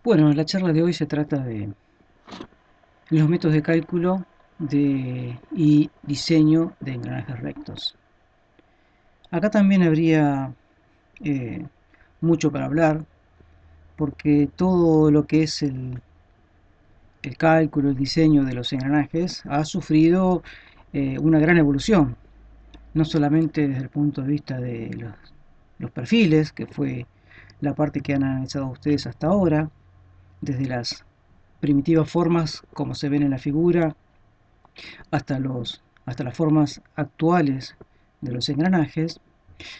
Bueno, la charla de hoy se trata de los métodos de cálculo y diseño de engranajes rectos. Acá también habría eh, mucho para hablar, porque todo lo que es el cálculo, el diseño de los engranajes ha sufrido una gran evolución, no solamente desde el punto de vista de los perfiles, que fue la parte que han analizado ustedes hasta ahora, desde las primitivas formas como se ven en la figura hasta las formas actuales de los engranajes,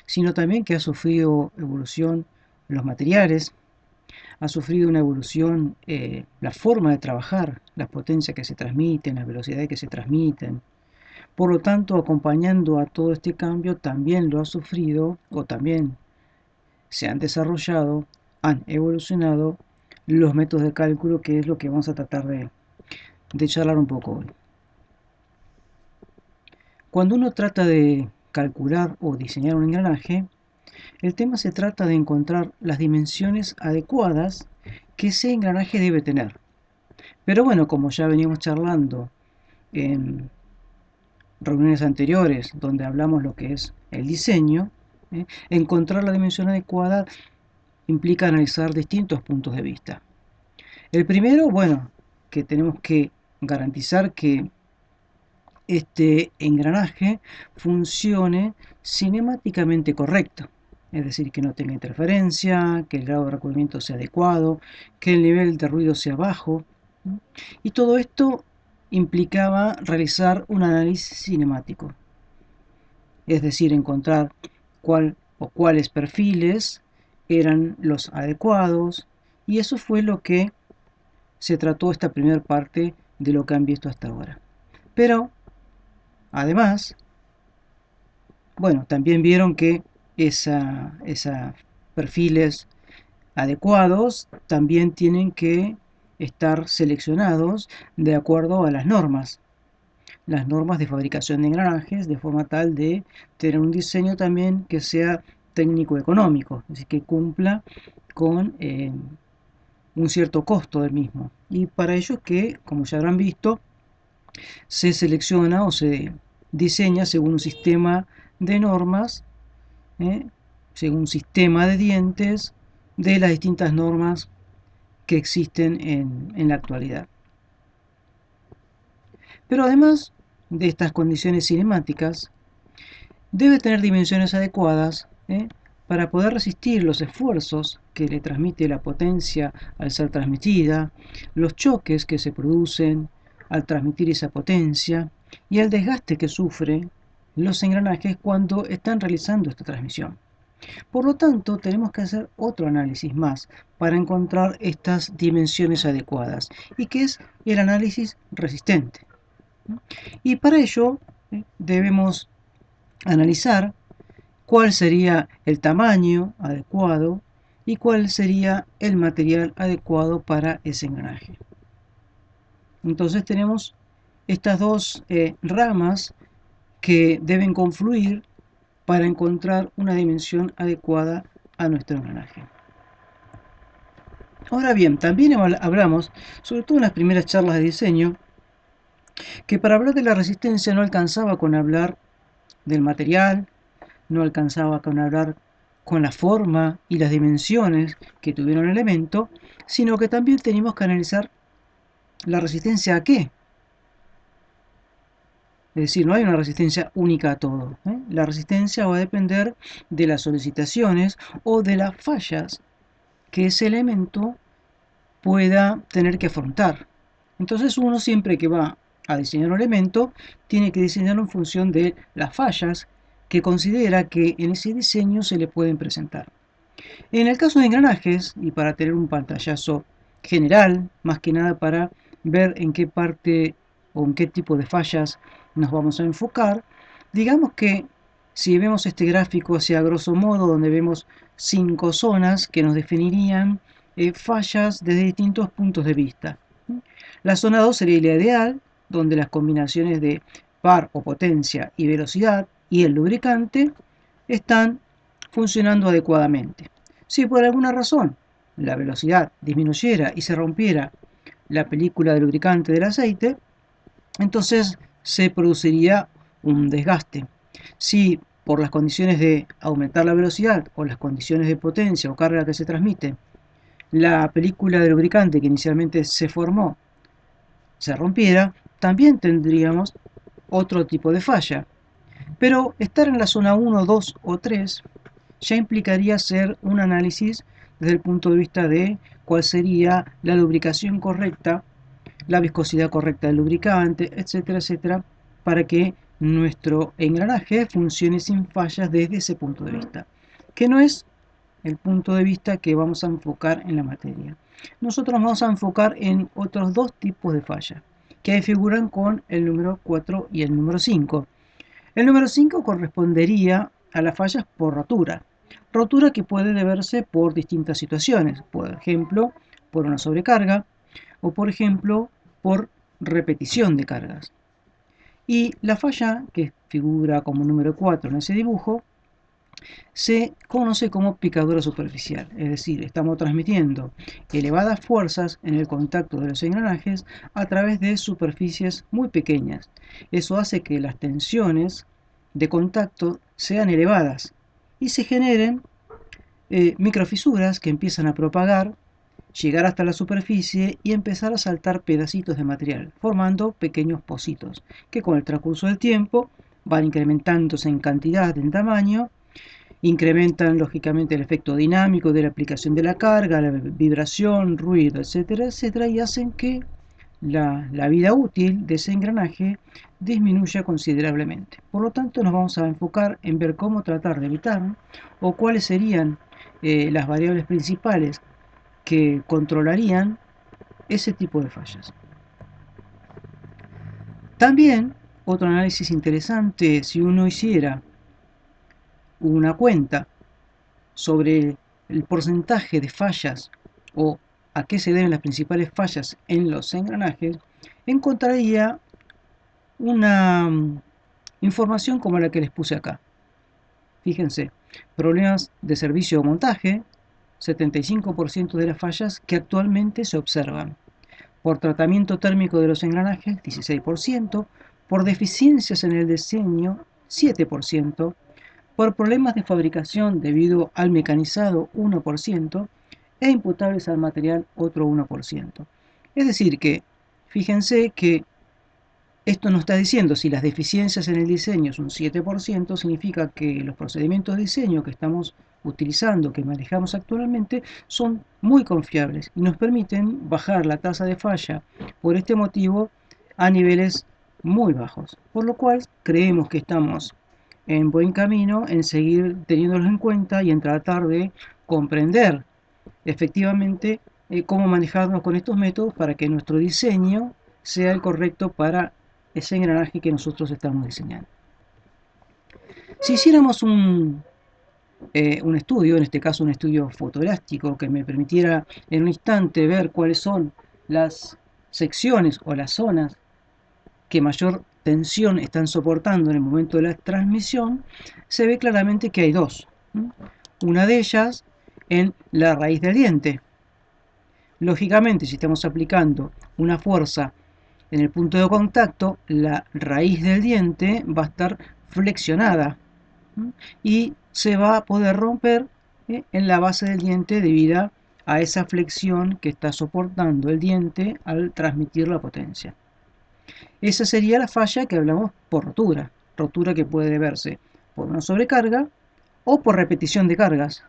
sino también que ha sufrido evolución los materiales, ha sufrido una evolución la forma de trabajar, las potencias que se transmiten, las velocidades que se transmiten. Por lo tanto, acompañando a todo este cambio, también lo ha sufrido o también se han desarrollado, han evolucionado los métodos de cálculo, que es lo que vamos a tratar de charlar un poco hoy. Cuando uno trata de calcular o diseñar un engranaje, el tema se trata de encontrar las dimensiones adecuadas que ese engranaje debe tener. Pero bueno, como ya venimos charlando en reuniones anteriores donde hablamos lo que es el diseño, encontrar la dimensión adecuada implica analizar distintos puntos de vista. El primero, bueno, que tenemos que garantizar que este engranaje funcione cinemáticamente correcto, es decir, que no tenga interferencia, que el grado de recubrimiento sea adecuado, que el nivel de ruido sea bajo. Y todo esto implicaba realizar un análisis cinemático, es decir, encontrar cuál o cuáles perfiles eran los adecuados, y eso fue lo que se trató esta primera parte de lo que han visto hasta ahora. Pero además, bueno, también vieron que esos perfiles adecuados también tienen que estar seleccionados de acuerdo a las normas de fabricación de engranajes, de forma tal de tener un diseño también que sea técnico-económico, es decir, que cumpla con un cierto costo del mismo. Y para ello que, como ya habrán visto, se selecciona o se diseña según un sistema de normas, ¿eh? según un sistema de dientes de las distintas normas que existen en la actualidad. Pero además de estas condiciones cinemáticas, debe tener dimensiones adecuadas para poder resistir los esfuerzos que le transmite la potencia al ser transmitida, los choques que se producen al transmitir esa potencia y el desgaste que sufren los engranajes cuando están realizando esta transmisión. Por lo tanto, tenemos que hacer otro análisis más para encontrar estas dimensiones adecuadas, y que es el análisis resistente. Y para ello debemos analizar cuál sería el tamaño adecuado y cuál sería el material adecuado para ese engranaje. Entonces tenemos estas dos ramas que deben confluir para encontrar una dimensión adecuada a nuestro engranaje. Ahora bien, también hablamos, sobre todo en las primeras charlas de diseño, que para hablar de la resistencia no alcanzaba con hablar del material, no alcanzaba con hablar con la forma y las dimensiones que tuvieron el elemento, sino que también teníamos que analizar la resistencia a qué. Es decir, no hay una resistencia única a todo. La resistencia va a depender de las solicitaciones o de las fallas que ese elemento pueda tener que afrontar. Entonces uno siempre que va a diseñar un elemento tiene que diseñarlo en función de las fallas que considera que en ese diseño se le pueden presentar. En el caso de engranajes, y para tener un pantallazo general, más que nada para ver en qué parte o en qué tipo de fallas nos vamos a enfocar, digamos que si vemos este gráfico hacia grosso modo, donde vemos 5 zonas que nos definirían fallas desde distintos puntos de vista. La zona 2 sería la ideal, donde las combinaciones de par o potencia y velocidad y el lubricante están funcionando adecuadamente. Si por alguna razón la velocidad disminuyera y se rompiera la película de lubricante del aceite, entonces se produciría un desgaste. Si por las condiciones de aumentar la velocidad o las condiciones de potencia o carga que se transmite, la película de lubricante que inicialmente se formó se rompiera, también tendríamos otro tipo de falla. Pero estar en la zona 1, 2 o 3 ya implicaría hacer un análisis desde el punto de vista de cuál sería la lubricación correcta, la viscosidad correcta del lubricante, etcétera, etcétera, para que nuestro engranaje funcione sin fallas desde ese punto de vista, que no es el punto de vista que vamos a enfocar en la materia. Nosotros vamos a enfocar en otros dos tipos de fallas, que figuran con el número 4 y el número 5. El número 5 correspondería a las fallas por rotura. Rotura que puede deberse por distintas situaciones, por ejemplo, por una sobrecarga o por ejemplo, por repetición de cargas. Y la falla, que figura como número 4 en ese dibujo, se conoce como picadura superficial, es decir, estamos transmitiendo elevadas fuerzas en el contacto de los engranajes a través de superficies muy pequeñas. Eso hace que las tensiones de contacto sean elevadas y se generen microfisuras que empiezan a propagar, llegar hasta la superficie y empezar a saltar pedacitos de material, formando pequeños pocitos, que con el transcurso del tiempo van incrementándose en cantidad, en tamaño, incrementan lógicamente el efecto dinámico de la aplicación de la carga, la vibración, ruido, etcétera, etcétera, y hacen que la vida útil de ese engranaje disminuya considerablemente. Por lo tanto, nos vamos a enfocar en ver cómo tratar de evitar o cuáles serían las variables principales que controlarían ese tipo de fallas. También, otro análisis interesante, si uno hiciera una cuenta sobre el porcentaje de fallas o a qué se deben las principales fallas en los engranajes, encontraría una información como la que les puse acá. Fíjense, problemas de servicio o montaje, 75% de las fallas que actualmente se observan. Por tratamiento térmico de los engranajes, 16%, por deficiencias en el diseño, 7%, por problemas de fabricación debido al mecanizado, 1%, e imputables al material, otro 1%. Es decir que, fíjense que esto nos está diciendo si las deficiencias en el diseño es un 7%, significa que los procedimientos de diseño que estamos utilizando, que manejamos actualmente, son muy confiables y nos permiten bajar la tasa de falla por este motivo a niveles muy bajos. Por lo cual creemos que estamos en buen camino en seguir teniéndolos en cuenta y en tratar de comprender efectivamente cómo manejarnos con estos métodos para que nuestro diseño sea el correcto para ese engranaje que nosotros estamos diseñando. Si hiciéramos un estudio, en este caso un estudio fotográfico, que me permitiera en un instante ver cuáles son las secciones o las zonas que mayor tensión están soportando en el momento de la transmisión, se ve claramente que hay dos. Una de ellas en la raíz del diente. Lógicamente, si estamos aplicando una fuerza en el punto de contacto, la raíz del diente va a estar flexionada y se va a poder romper en la base del diente debido a esa flexión que está soportando el diente al transmitir la potencia. Esa sería la falla que hablamos por rotura, rotura que puede verse por una sobrecarga o por repetición de cargas.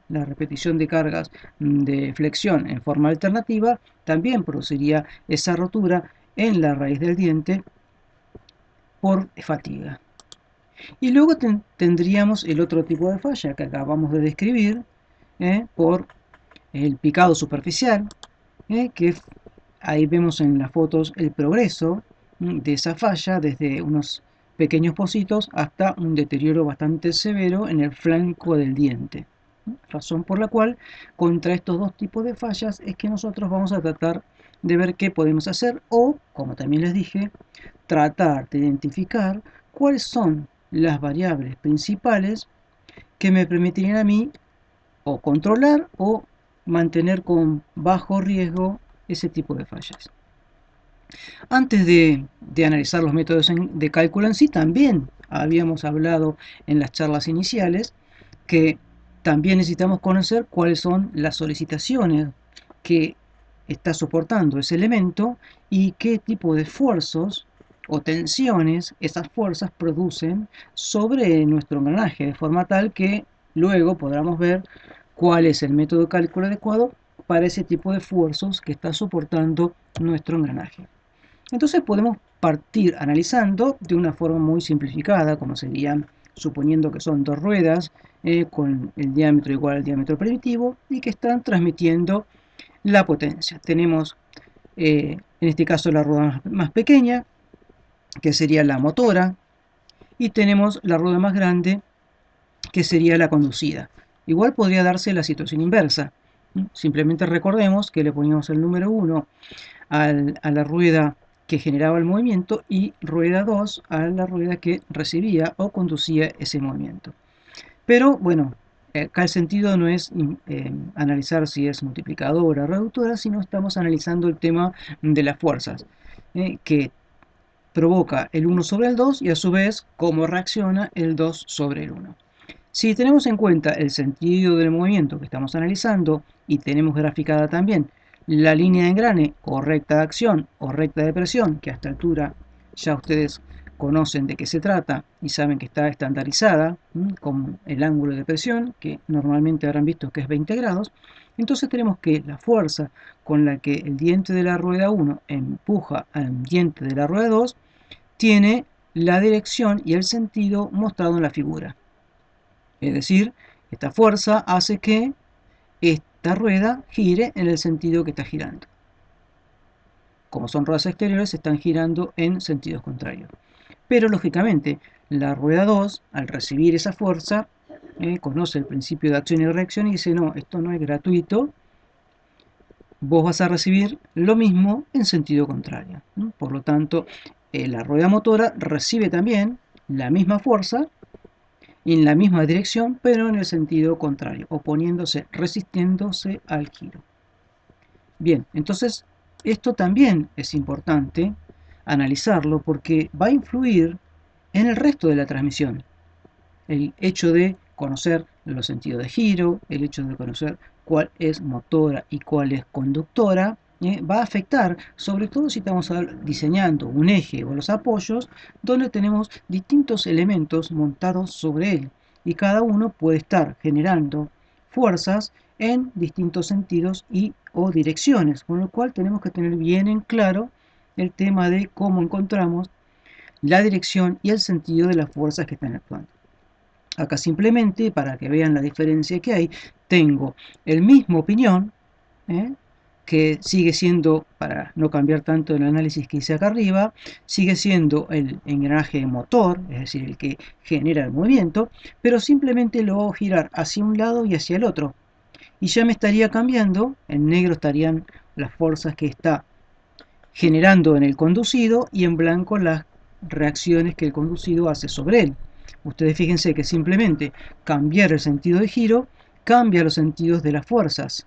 La repetición de cargas de flexión en forma alternativa también produciría esa rotura en la raíz del diente por fatiga. Y luego tendríamos el otro tipo de falla que acabamos de describir por el picado superficial, que ahí vemos en las fotos el progreso de esa falla desde unos pequeños pocitos hasta un deterioro bastante severo en el flanco del diente. Razón por la cual contra estos dos tipos de fallas es que nosotros vamos a tratar de ver qué podemos hacer o, como también les dije, tratar de identificar cuáles son las variables principales que me permitirían a mí o controlar o mantener con bajo riesgo ese tipo de fallas. Antes de analizar los métodos de cálculo en sí, también habíamos hablado en las charlas iniciales que también necesitamos conocer cuáles son las solicitaciones que está soportando ese elemento y qué tipo de esfuerzos o tensiones esas fuerzas producen sobre nuestro engranaje, de forma tal que luego podamos ver cuál es el método de cálculo adecuado para ese tipo de esfuerzos que está soportando nuestro engranaje. Entonces podemos partir analizando de una forma muy simplificada, como sería suponiendo que son dos ruedas con el diámetro igual al diámetro primitivo y que están transmitiendo la potencia. Tenemos en este caso la rueda más pequeña, que sería la motora, y tenemos la rueda más grande, que sería la conducida. Igual podría darse la situación inversa. Simplemente recordemos que le poníamos el número 1 a la rueda que generaba el movimiento y rueda 2 a la rueda que recibía o conducía ese movimiento. Pero bueno, acá el sentido no es analizar si es multiplicadora o reductora, sino estamos analizando el tema de las fuerzas, que provoca el 1 sobre el 2 y a su vez cómo reacciona el 2 sobre el 1. Si tenemos en cuenta el sentido del movimiento que estamos analizando y tenemos graficada también la línea de engrane o recta de acción o recta de presión, que a esta altura ya ustedes conocen de qué se trata y saben que está estandarizada con el ángulo de presión, que normalmente habrán visto que es 20 grados, entonces tenemos que la fuerza con la que el diente de la rueda 1 empuja al diente de la rueda 2 tiene la dirección y el sentido mostrado en la figura. Es decir, esta fuerza hace que esta rueda gire en el sentido que está girando. Como son ruedas exteriores, están girando en sentidos contrarios. Pero lógicamente, la rueda 2, al recibir esa fuerza, conoce el principio de acción y reacción y dice, no, esto no es gratuito, vos vas a recibir lo mismo en sentido contrario. Por lo tanto, la rueda motora recibe también la misma fuerza en la misma dirección, pero en el sentido contrario, oponiéndose, resistiéndose al giro. Bien, entonces esto también es importante analizarlo porque va a influir en el resto de la transmisión. El hecho de conocer los sentidos de giro, el hecho de conocer cuál es motora y cuál es conductora, va a afectar, sobre todo si estamos diseñando un eje o los apoyos, donde tenemos distintos elementos montados sobre él y cada uno puede estar generando fuerzas en distintos sentidos y o direcciones, con lo cual tenemos que tener bien en claro el tema de cómo encontramos la dirección y el sentido de las fuerzas que están actuando. Acá simplemente, para que vean la diferencia que hay, tengo el mismo piñón, que sigue siendo, para no cambiar tanto el análisis que hice acá arriba, sigue siendo el engranaje motor, es decir, el que genera el movimiento, pero simplemente lo hago girar hacia un lado y hacia el otro. Y ya me estaría cambiando, en negro estarían las fuerzas que está generando en el conducido y en blanco las reacciones que el conducido hace sobre él. Ustedes fíjense que simplemente cambiar el sentido de giro cambia los sentidos de las fuerzas.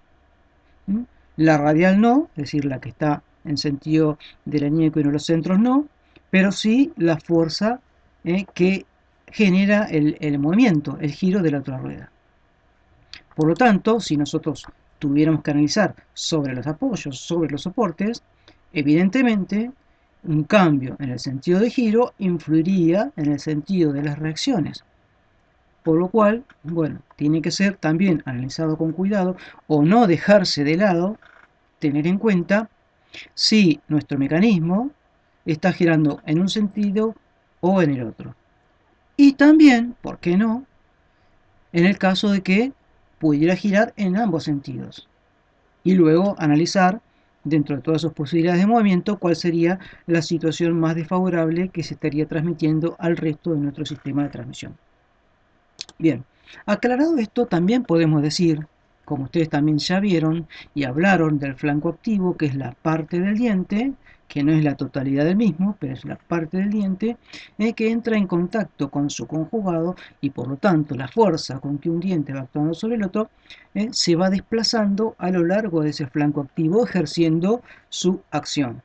La radial no, es decir, la que está en sentido de la línea de los centros no, pero sí la fuerza que genera el movimiento, el giro de la otra rueda. Por lo tanto, si nosotros tuviéramos que analizar sobre los apoyos, sobre los soportes, evidentemente un cambio en el sentido de giro influiría en el sentido de las reacciones. Por lo cual, bueno, tiene que ser también analizado con cuidado o no dejarse de lado, tener en cuenta si nuestro mecanismo está girando en un sentido o en el otro. Y también, ¿por qué no?, en el caso de que pudiera girar en ambos sentidos. Y luego analizar, dentro de todas sus posibilidades de movimiento, cuál sería la situación más desfavorable que se estaría transmitiendo al resto de nuestro sistema de transmisión. Bien, aclarado esto, también podemos decir, como ustedes también ya vieron y hablaron del flanco activo, que es la parte del diente que no es la totalidad del mismo, pero es la parte del diente, que entra en contacto con su conjugado y por lo tanto la fuerza con que un diente va actuando sobre el otro se va desplazando a lo largo de ese flanco activo ejerciendo su acción.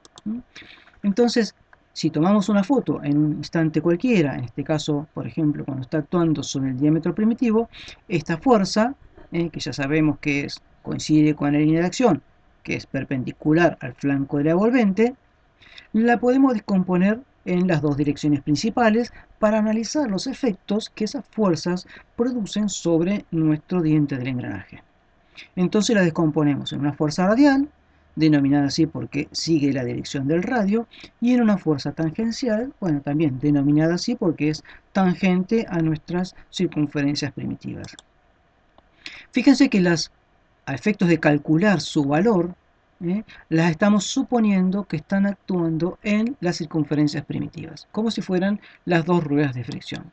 Entonces, si tomamos una foto en un instante cualquiera, en este caso, por ejemplo, cuando está actuando sobre el diámetro primitivo, esta fuerza, que ya sabemos que coincide con la línea de acción, que es perpendicular al flanco de la envolvente, la podemos descomponer en las dos direcciones principales para analizar los efectos que esas fuerzas producen sobre nuestro diente del engranaje. Entonces la descomponemos en una fuerza radial, denominada así porque sigue la dirección del radio, y en una fuerza tangencial, bueno, también denominada así porque es tangente a nuestras circunferencias primitivas. Fíjense que a efectos de calcular su valor, las estamos suponiendo que están actuando en las circunferencias primitivas, como si fueran las dos ruedas de fricción.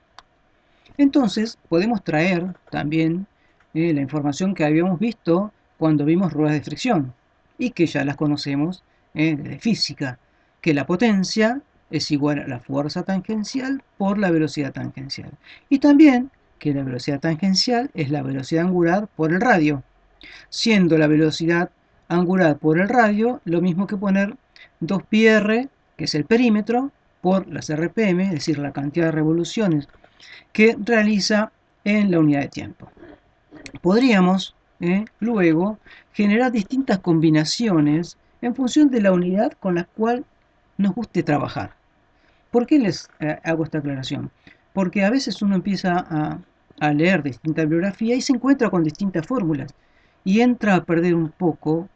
Entonces, podemos traer también la información que habíamos visto cuando vimos ruedas de fricción y que ya las conocemos de física, que la potencia es igual a la fuerza tangencial por la velocidad tangencial. Y también que la velocidad tangencial es la velocidad angular por el radio, siendo la velocidad angular por el radio lo mismo que poner 2πr, que es el perímetro, por las RPM, es decir, la cantidad de revoluciones que realiza en la unidad de tiempo. Podríamos luego generar distintas combinaciones en función de la unidad con la cual nos guste trabajar. ¿Por qué les hago esta aclaración? Porque a veces uno empieza a leer distinta bibliografía y se encuentra con distintas fórmulas y entra a perder un poco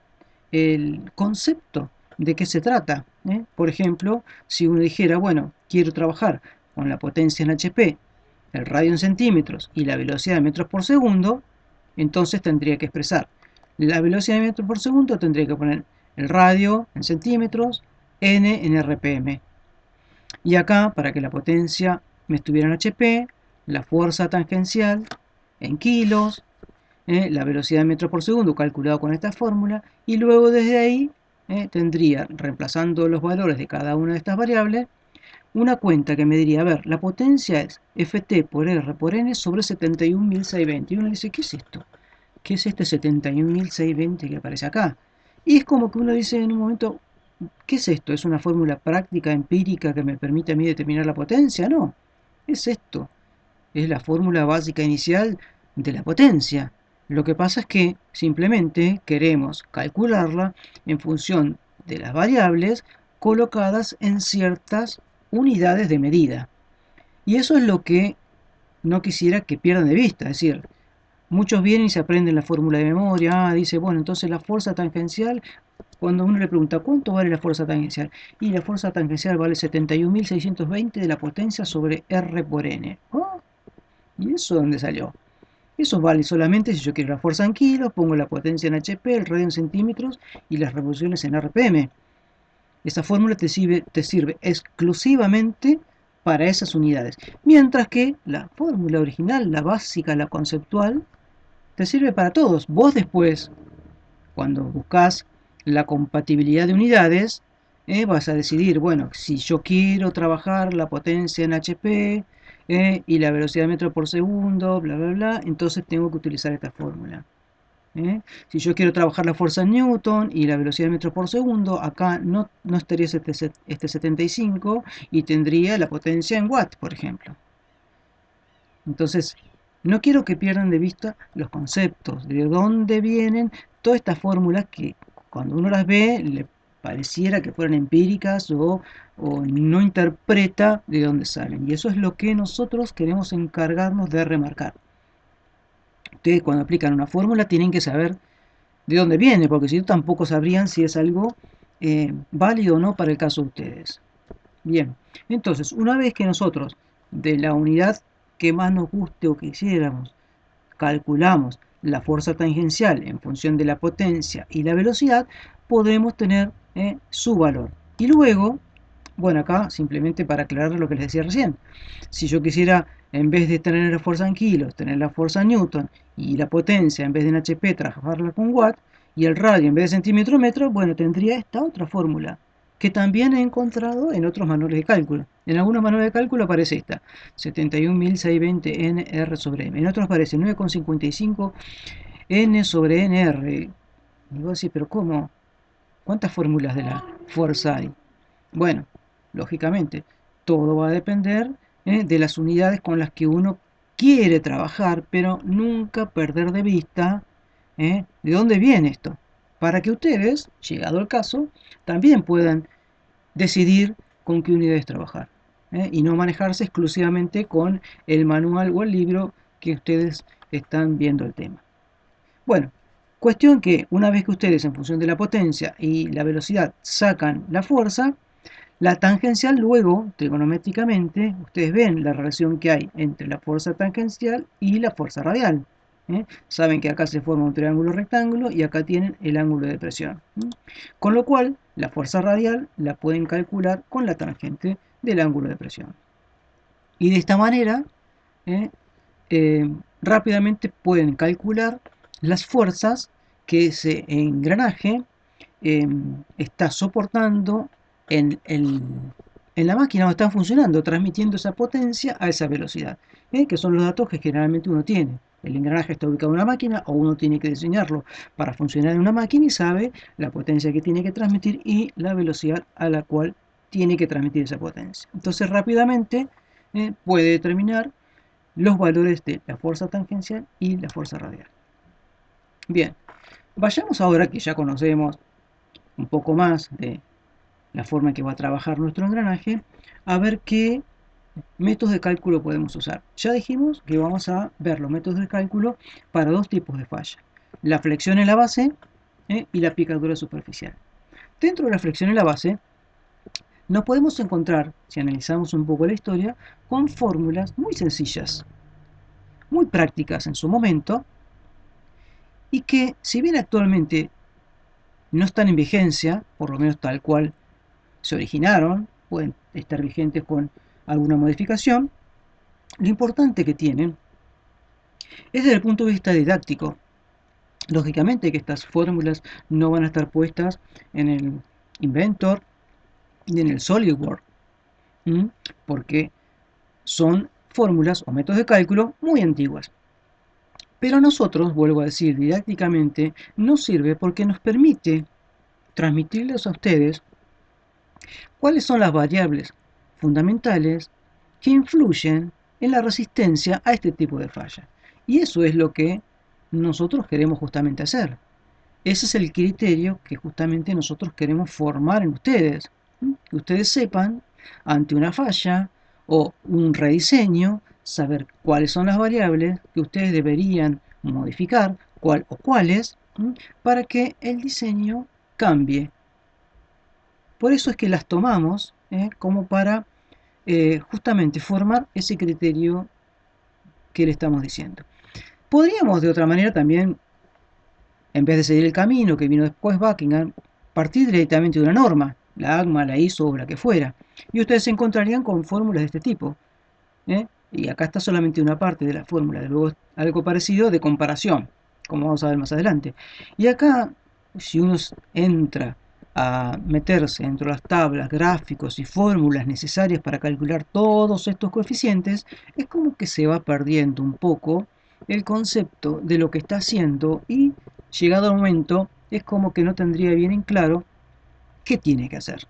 el concepto de qué se trata. Por ejemplo, si uno dijera, bueno, quiero trabajar con la potencia en HP, el radio en centímetros y la velocidad de metros por segundo, entonces tendría que expresar la velocidad de metros por segundo, tendría que poner el radio en centímetros, n en RPM. Y acá, para que la potencia me estuviera en HP, la fuerza tangencial en kilos, la velocidad de metros por segundo calculado con esta fórmula, y luego desde ahí tendría, reemplazando los valores de cada una de estas variables, una cuenta que me diría, a ver, la potencia es Ft por R por N sobre 71.620. Y uno dice, ¿qué es esto? ¿Qué es este 71.620 que aparece acá? Y es como que uno dice en un momento, ¿qué es esto? ¿Es una fórmula práctica, empírica que me permite a mí determinar la potencia? No, es esto. Es la fórmula básica inicial de la potencia. Lo que pasa es que simplemente queremos calcularla en función de las variables colocadas en ciertas unidades de medida. Y eso es lo que no quisiera que pierdan de vista. Es decir, muchos vienen y se aprenden la fórmula de memoria. Dice, bueno, entonces la fuerza tangencial, cuando uno le pregunta cuánto vale la fuerza tangencial, y la fuerza tangencial vale 71.620 de la potencia sobre R por N. ¿Oh? ¿Y eso dónde salió? Eso vale solamente si yo quiero la fuerza en kilos, pongo la potencia en HP, el radio en centímetros y las revoluciones en RPM. Esta fórmula te sirve exclusivamente para esas unidades. Mientras que la fórmula original, la básica, la conceptual, te sirve para todos. Vos después, cuando buscas la compatibilidad de unidades, vas a decidir, bueno, si yo quiero trabajar la potencia en HP y la velocidad de metro por segundo, bla, bla, bla, entonces tengo que utilizar esta fórmula. Si yo quiero trabajar la fuerza en Newton y la velocidad de metros por segundo, acá no estaría este 75 y tendría la potencia en watt, por ejemplo. Entonces, no quiero que pierdan de vista los conceptos, de dónde vienen todas estas fórmulas que cuando uno las ve le pareciera que fueran empíricas o no interpreta de dónde salen. Y eso es lo que nosotros queremos encargarnos de remarcar. Ustedes cuando aplican una fórmula tienen que saber de dónde viene, porque si no tampoco sabrían si es algo válido o no para el caso de ustedes. Bien, entonces, una vez que nosotros de la unidad que más nos guste o quisiéramos, calculamos la fuerza tangencial en función de la potencia y la velocidad, podremos tener su valor. Y luego, bueno, acá simplemente para aclarar lo que les decía recién, si yo quisiera, en vez de tener la fuerza en kilos, tener la fuerza en newton y la potencia, en vez de en HP, trabajarla con watt, y el radio, en vez de centímetro metro, bueno, tendría esta otra fórmula, que también he encontrado en otros manuales de cálculo. En algunos manuales de cálculo aparece esta, 71.620 nr sobre m. En otros aparece 9,55 n sobre nr. Y vos decís, pero ¿cómo? ¿Cuántas fórmulas de la fuerza hay? Bueno, lógicamente, todo va a depender de las unidades con las que uno quiere trabajar, pero nunca perder de vista de dónde viene esto, para que ustedes, llegado el caso, también puedan decidir con qué unidades trabajar y no manejarse exclusivamente con el manual o el libro que ustedes están viendo el tema. Bueno, cuestión que una vez que ustedes en función de la potencia y la velocidad sacan la fuerza, la tangencial luego, trigonométricamente, ustedes ven la relación que hay entre la fuerza tangencial y la fuerza radial. Saben que acá se forma un triángulo rectángulo y acá tienen el ángulo de presión. Con lo cual, la fuerza radial la pueden calcular con la tangente del ángulo de presión. Y de esta manera, ¿eh? Rápidamente pueden calcular las fuerzas que ese engranaje está soportando en la máquina o está funcionando, transmitiendo esa potencia a esa velocidad, que son los datos que generalmente uno tiene. El engranaje está ubicado en una máquina o uno tiene que diseñarlo para funcionar en una máquina y sabe la potencia que tiene que transmitir y la velocidad a la cual tiene que transmitir esa potencia. Entonces rápidamente puede determinar los valores de la fuerza tangencial y la fuerza radial. Bien, vayamos ahora que ya conocemos un poco más de la forma en que va a trabajar nuestro engranaje, a ver qué métodos de cálculo podemos usar. Ya dijimos que vamos a ver los métodos de cálculo para dos tipos de falla. La flexión en la base y la picadura superficial. Dentro de la flexión en la base, nos podemos encontrar, si analizamos un poco la historia, con fórmulas muy sencillas, muy prácticas en su momento, y que, si bien actualmente no están en vigencia, por lo menos tal cual se originaron, pueden estar vigentes con alguna modificación, lo importante que tienen es desde el punto de vista didáctico. Lógicamente que estas fórmulas no van a estar puestas en el Inventor ni en el SolidWorks, porque son fórmulas o métodos de cálculo muy antiguas. Pero a nosotros, vuelvo a decir, didácticamente nos sirve porque nos permite transmitirles a ustedes cuáles son las variables fundamentales que influyen en la resistencia a este tipo de falla. Y eso es lo que nosotros queremos justamente hacer. Ese es el criterio que justamente nosotros queremos formar en ustedes. Que ustedes sepan, ante una falla o un rediseño, saber cuáles son las variables que ustedes deberían modificar, cuál o cuáles, para que el diseño cambie. Por eso es que las tomamos como para justamente formar ese criterio que le estamos diciendo. Podríamos de otra manera también, en vez de seguir el camino que vino después Buckingham, partir directamente de una norma, la ACMA, la ISO o la que fuera, y ustedes se encontrarían con fórmulas de este tipo. Y acá está solamente una parte de la fórmula, de luego algo parecido de comparación, como vamos a ver más adelante. Y acá, si uno entra a meterse dentro de las tablas, gráficos y fórmulas necesarias para calcular todos estos coeficientes, es como que se va perdiendo un poco el concepto de lo que está haciendo y llegado el momento es como que no tendría bien en claro qué tiene que hacer.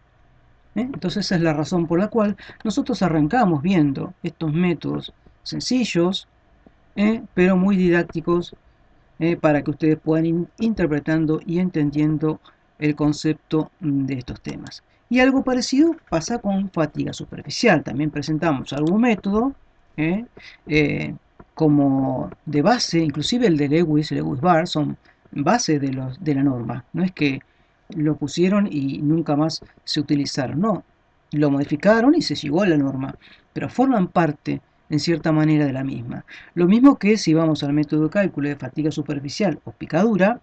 Entonces esa es la razón por la cual nosotros arrancamos viendo estos métodos sencillos, pero muy didácticos para que ustedes puedan ir interpretando y entendiendo el concepto de estos temas. Y algo parecido pasa con fatiga superficial. También presentamos algún método eh, como de base, inclusive el de Lewis Bar, son base de la norma. No es que lo pusieron y nunca más se utilizaron, no. Lo modificaron y se llegó a la norma, pero forman parte en cierta manera de la misma. Lo mismo que si vamos al método de cálculo de fatiga superficial o picadura,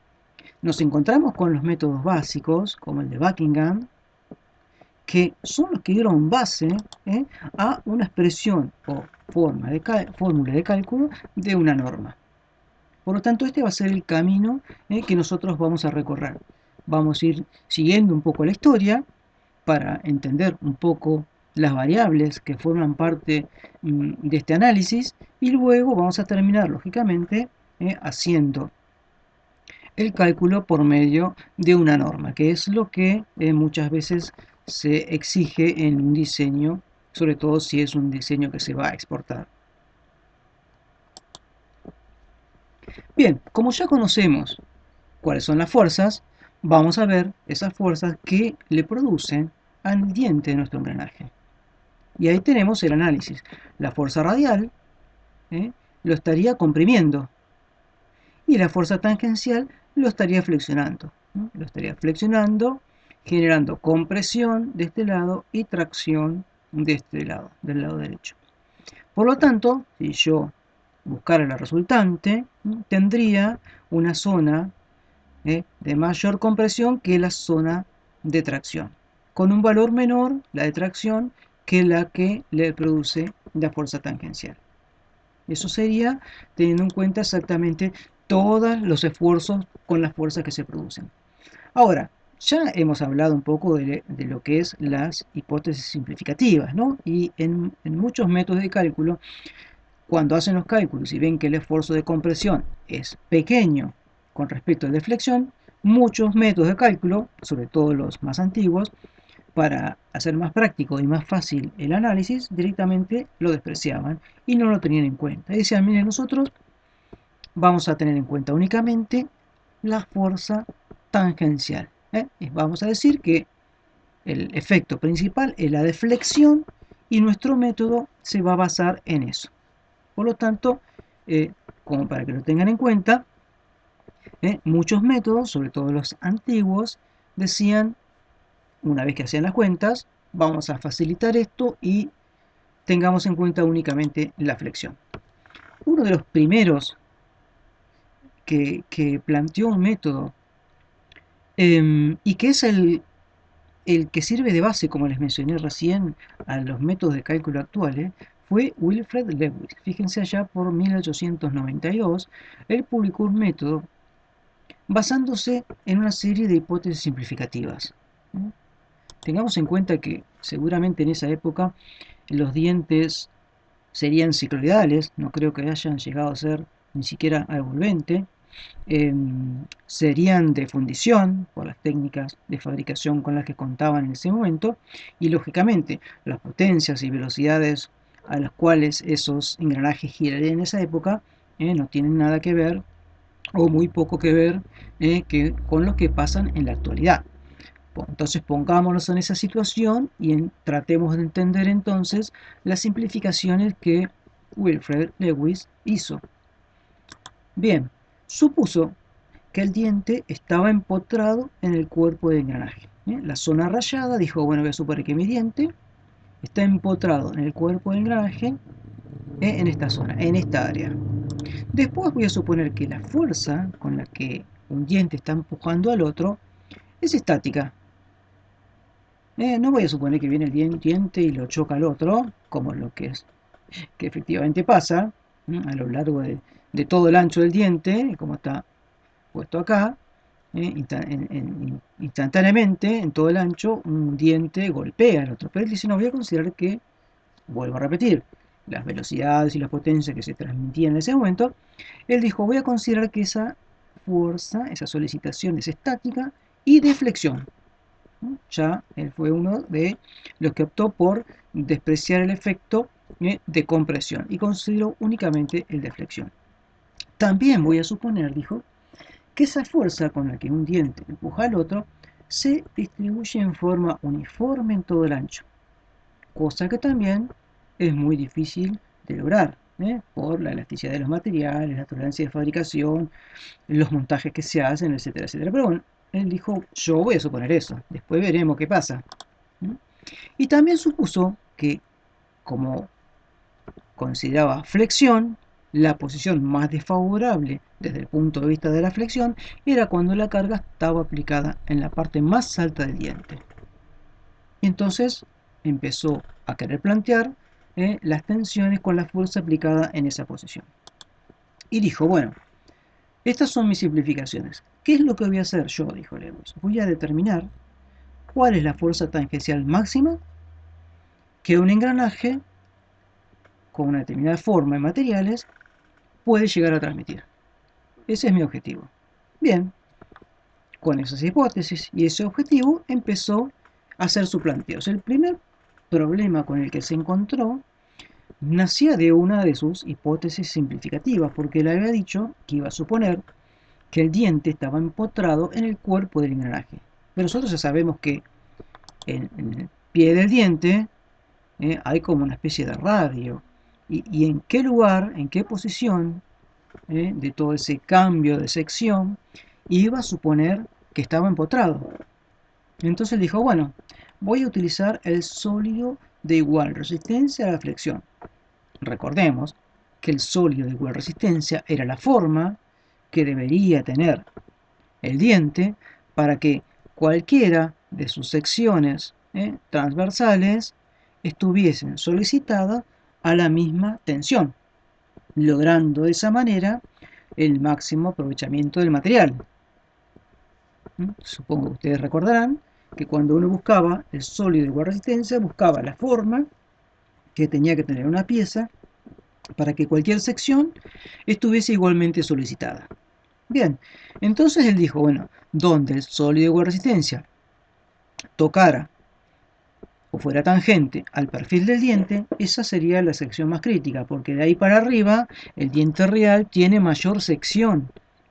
nos encontramos con los métodos básicos, como el de Buckingham, que son los que dieron base a una expresión o fórmula de cálculo de una norma. Por lo tanto, este va a ser el camino que nosotros vamos a recorrer. Vamos a ir siguiendo un poco la historia para entender un poco las variables que forman parte de este análisis y luego vamos a terminar, lógicamente, haciendo el cálculo por medio de una norma, que es lo que muchas veces se exige en un diseño, sobre todo si es un diseño que se va a exportar. Bien, como ya conocemos cuáles son las fuerzas, vamos a ver esas fuerzas que le producen al diente de nuestro engranaje. Y ahí tenemos el análisis. La fuerza radial lo estaría comprimiendo y la fuerza tangencial lo estaría flexionando. Lo estaría flexionando, generando compresión de este lado y tracción de este lado, del lado derecho. Por lo tanto, si yo buscara la resultante, tendría una zona de mayor compresión que la zona de tracción, con un valor menor, la de tracción, que la que le produce la fuerza tangencial. Eso sería teniendo en cuenta exactamente todos los esfuerzos con las fuerzas que se producen. Ahora, ya hemos hablado un poco de lo que es las hipótesis simplificativas, ¿no? Y en muchos métodos de cálculo, cuando hacen los cálculos y ven que el esfuerzo de compresión es pequeño con respecto al de flexión, muchos métodos de cálculo, sobre todo los más antiguos, para hacer más práctico y más fácil el análisis, directamente lo despreciaban y no lo tenían en cuenta. Y decían, miren, nosotros vamos a tener en cuenta únicamente la fuerza tangencial. Y vamos a decir que el efecto principal es la deflexión y nuestro método se va a basar en eso. Por lo tanto, como para que lo tengan en cuenta, muchos métodos, sobre todo los antiguos, decían, una vez que hacían las cuentas, vamos a facilitar esto y tengamos en cuenta únicamente la flexión. Uno de los primeros que planteó un método y que es el que sirve de base, como les mencioné recién, a los métodos de cálculo actuales, fue Wilfred Lewis. Fíjense, allá por 1892, él publicó un método basándose en una serie de hipótesis simplificativas. Tengamos en cuenta que seguramente en esa época los dientes serían cicloidales, no creo que hayan llegado a ser ni siquiera algo volvente, serían de fundición por las técnicas de fabricación con las que contaban en ese momento y lógicamente las potencias y velocidades a las cuales esos engranajes girarían en esa época no tienen nada que ver o muy poco que ver con lo que pasan en la actualidad. Entonces pongámonos en esa situación y tratemos de entender entonces las simplificaciones que Wilfred Lewis hizo. Bien, supuso que el diente estaba empotrado en el cuerpo del engranaje. La zona rayada dijo, bueno, voy a suponer que mi diente está empotrado en el cuerpo del engranaje en esta zona, en esta área. Después voy a suponer que la fuerza con la que un diente está empujando al otro es estática. No voy a suponer que viene el diente y lo choca al otro, como lo que es, que efectivamente pasa a lo largo de todo el ancho del diente, como está puesto acá, instantáneamente, en todo el ancho, un diente golpea al otro. Pero él dice, no, voy a considerar que, vuelvo a repetir, las velocidades y las potencias que se transmitían en ese momento, él dijo, voy a considerar que esa fuerza, esa solicitación es estática y de flexión. Ya él fue uno de los que optó por despreciar el efecto de compresión y consideró únicamente el de flexión. También voy a suponer, dijo, que esa fuerza con la que un diente empuja al otro se distribuye en forma uniforme en todo el ancho, cosa que también es muy difícil de lograr, por la elasticidad de los materiales, la tolerancia de fabricación, los montajes que se hacen, etcétera, etcétera. Pero bueno, él dijo, yo voy a suponer eso, después veremos qué pasa. Y también supuso que, como consideraba flexión, la posición más desfavorable desde el punto de vista de la flexión era cuando la carga estaba aplicada en la parte más alta del diente. Y entonces empezó a querer plantear las tensiones con la fuerza aplicada en esa posición. Y dijo, bueno, estas son mis simplificaciones. ¿Qué es lo que voy a hacer yo? Dijo Lewis. Voy a determinar cuál es la fuerza tangencial máxima que un engranaje con una determinada forma en materiales puede llegar a transmitir. Ese es mi objetivo. Bien, con esas hipótesis y ese objetivo empezó a hacer sus planteos. El primer problema con el que se encontró nacía de una de sus hipótesis simplificativas, porque él había dicho que iba a suponer que el diente estaba empotrado en el cuerpo del engranaje. Pero nosotros ya sabemos que en el pie del diente hay como una especie de radio. Y en qué lugar, en qué posición de todo ese cambio de sección iba a suponer que estaba empotrado. Entonces él dijo, bueno, voy a utilizar el sólido de igual resistencia a la flexión. Recordemos que el sólido de igual resistencia era la forma que debería tener el diente para que cualquiera de sus secciones transversales estuviesen solicitadas a la misma tensión, logrando de esa manera el máximo aprovechamiento del material. Supongo que ustedes recordarán que cuando uno buscaba el sólido de igual resistencia, buscaba la forma que tenía que tener una pieza para que cualquier sección estuviese igualmente solicitada. Bien, entonces él dijo, bueno, donde el sólido de igual resistencia tocara o fuera tangente al perfil del diente, esa sería la sección más crítica, porque de ahí para arriba el diente real tiene mayor sección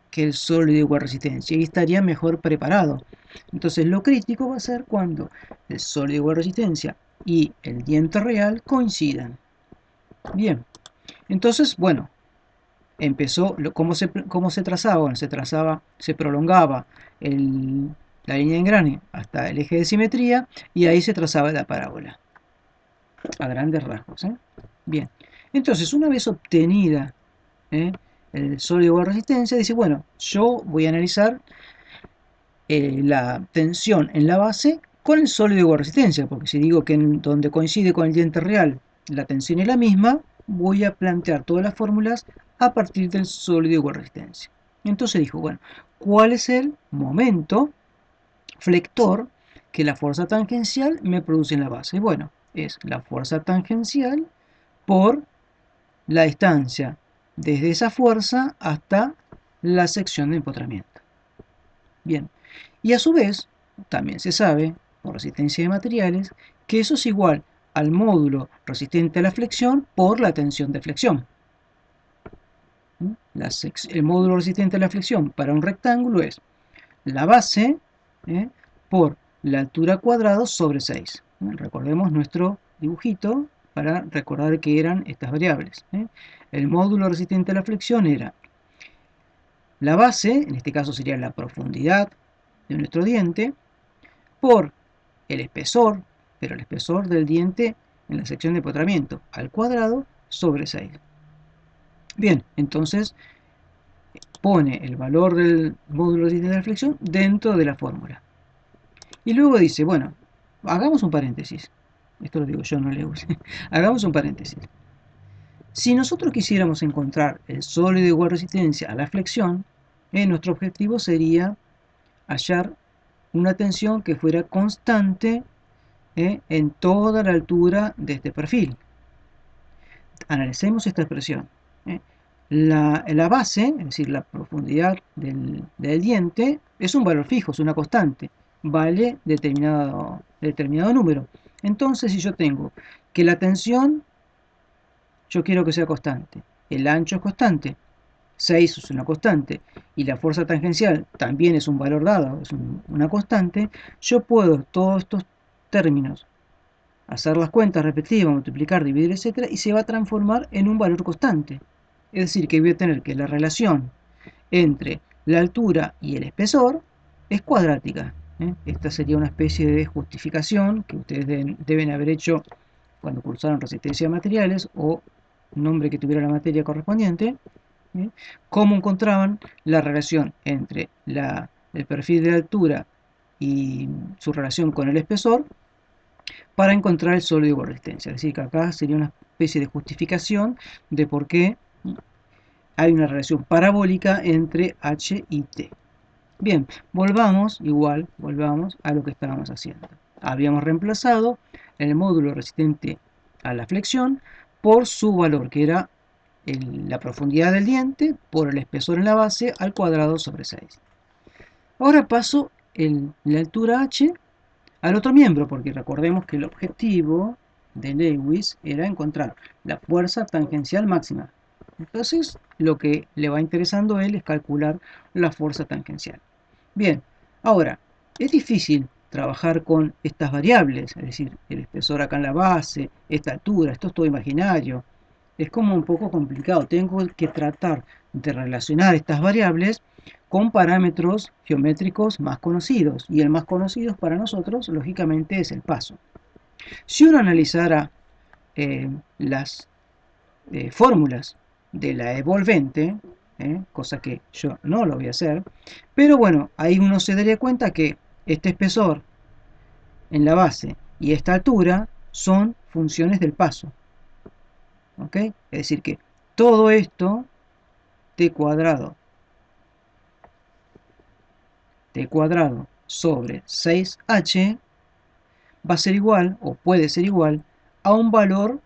que el sólido de igual resistencia y estaría mejor preparado. Entonces lo crítico va a ser cuando el sólido de igual resistencia y el diente real coincidan. Bien, entonces, bueno, empezó, ¿cómo se trazaba? Bueno, se prolongaba la línea de engrane hasta el eje de simetría y ahí se trazaba la parábola, a grandes rasgos. Bien, entonces una vez obtenida el sólido igual resistencia, dice, bueno, yo voy a analizar la tensión en la base con el sólido igual resistencia, porque si digo que en donde coincide con el diente real la tensión es la misma, voy a plantear todas las fórmulas a partir del sólido igual resistencia. Entonces dijo, bueno, ¿cuál es el momento flector que la fuerza tangencial me produce en la base? Bueno, es la fuerza tangencial por la distancia desde esa fuerza hasta la sección de empotramiento. Bien, y a su vez, también se sabe, por resistencia de materiales, que eso es igual al módulo resistente a la flexión por la tensión de flexión. El módulo resistente a la flexión para un rectángulo es la base por la altura cuadrada sobre 6. Recordemos nuestro dibujito para recordar que eran estas variables. El módulo resistente a la flexión era la base, en este caso sería la profundidad de nuestro diente, por el espesor, pero el espesor del diente en la sección de empotramiento, al cuadrado sobre 6. Bien, entonces pone el valor del módulo de la flexión dentro de la fórmula. Y luego dice, bueno, hagamos un paréntesis. Esto lo digo yo, no Lewis. Hagamos un paréntesis. Si nosotros quisiéramos encontrar el sólido de igual resistencia a la flexión, nuestro objetivo sería hallar una tensión que fuera constante en toda la altura de este perfil. Analicemos esta expresión. La base, es decir, la profundidad del diente, es un valor fijo, es una constante, vale determinado número. Entonces, si yo tengo que la tensión, yo quiero que sea constante, el ancho es constante, 6 es una constante, y la fuerza tangencial también es un valor dado, es una constante, yo puedo todos estos términos hacer las cuentas respectivas, multiplicar, dividir, etc., y se va a transformar en un valor constante. Es decir, que voy a tener que la relación entre la altura y el espesor es cuadrática. Esta sería una especie de justificación que ustedes deben haber hecho cuando cursaron resistencia de materiales o nombre que tuviera la materia correspondiente. Cómo encontraban la relación entre el perfil de altura y su relación con el espesor para encontrar el sólido de igual resistencia. Es decir, que acá sería una especie de justificación de por qué hay una relación parabólica entre H y T. Bien, volvamos a lo que estábamos haciendo. Habíamos reemplazado el módulo resistente a la flexión por su valor, que era la profundidad del diente por el espesor en la base al cuadrado sobre 6. Ahora paso la altura h al otro miembro, porque recordemos que el objetivo de Lewis era encontrar la fuerza tangencial máxima. Entonces, lo que le va interesando a él es calcular la fuerza tangencial. Bien, ahora, es difícil trabajar con estas variables, es decir, el espesor acá en la base, esta altura, esto es todo imaginario. Es como un poco complicado, tengo que tratar de relacionar estas variables con parámetros geométricos más conocidos, y el más conocido para nosotros, lógicamente, es el paso. Si uno analizara las fórmulas de la evolvente, cosa que yo no lo voy a hacer, pero bueno, ahí uno se daría cuenta que este espesor en la base y esta altura son funciones del paso. ¿Ok? Es decir que todo esto t cuadrado sobre 6h va a ser igual, o puede ser igual, a un valor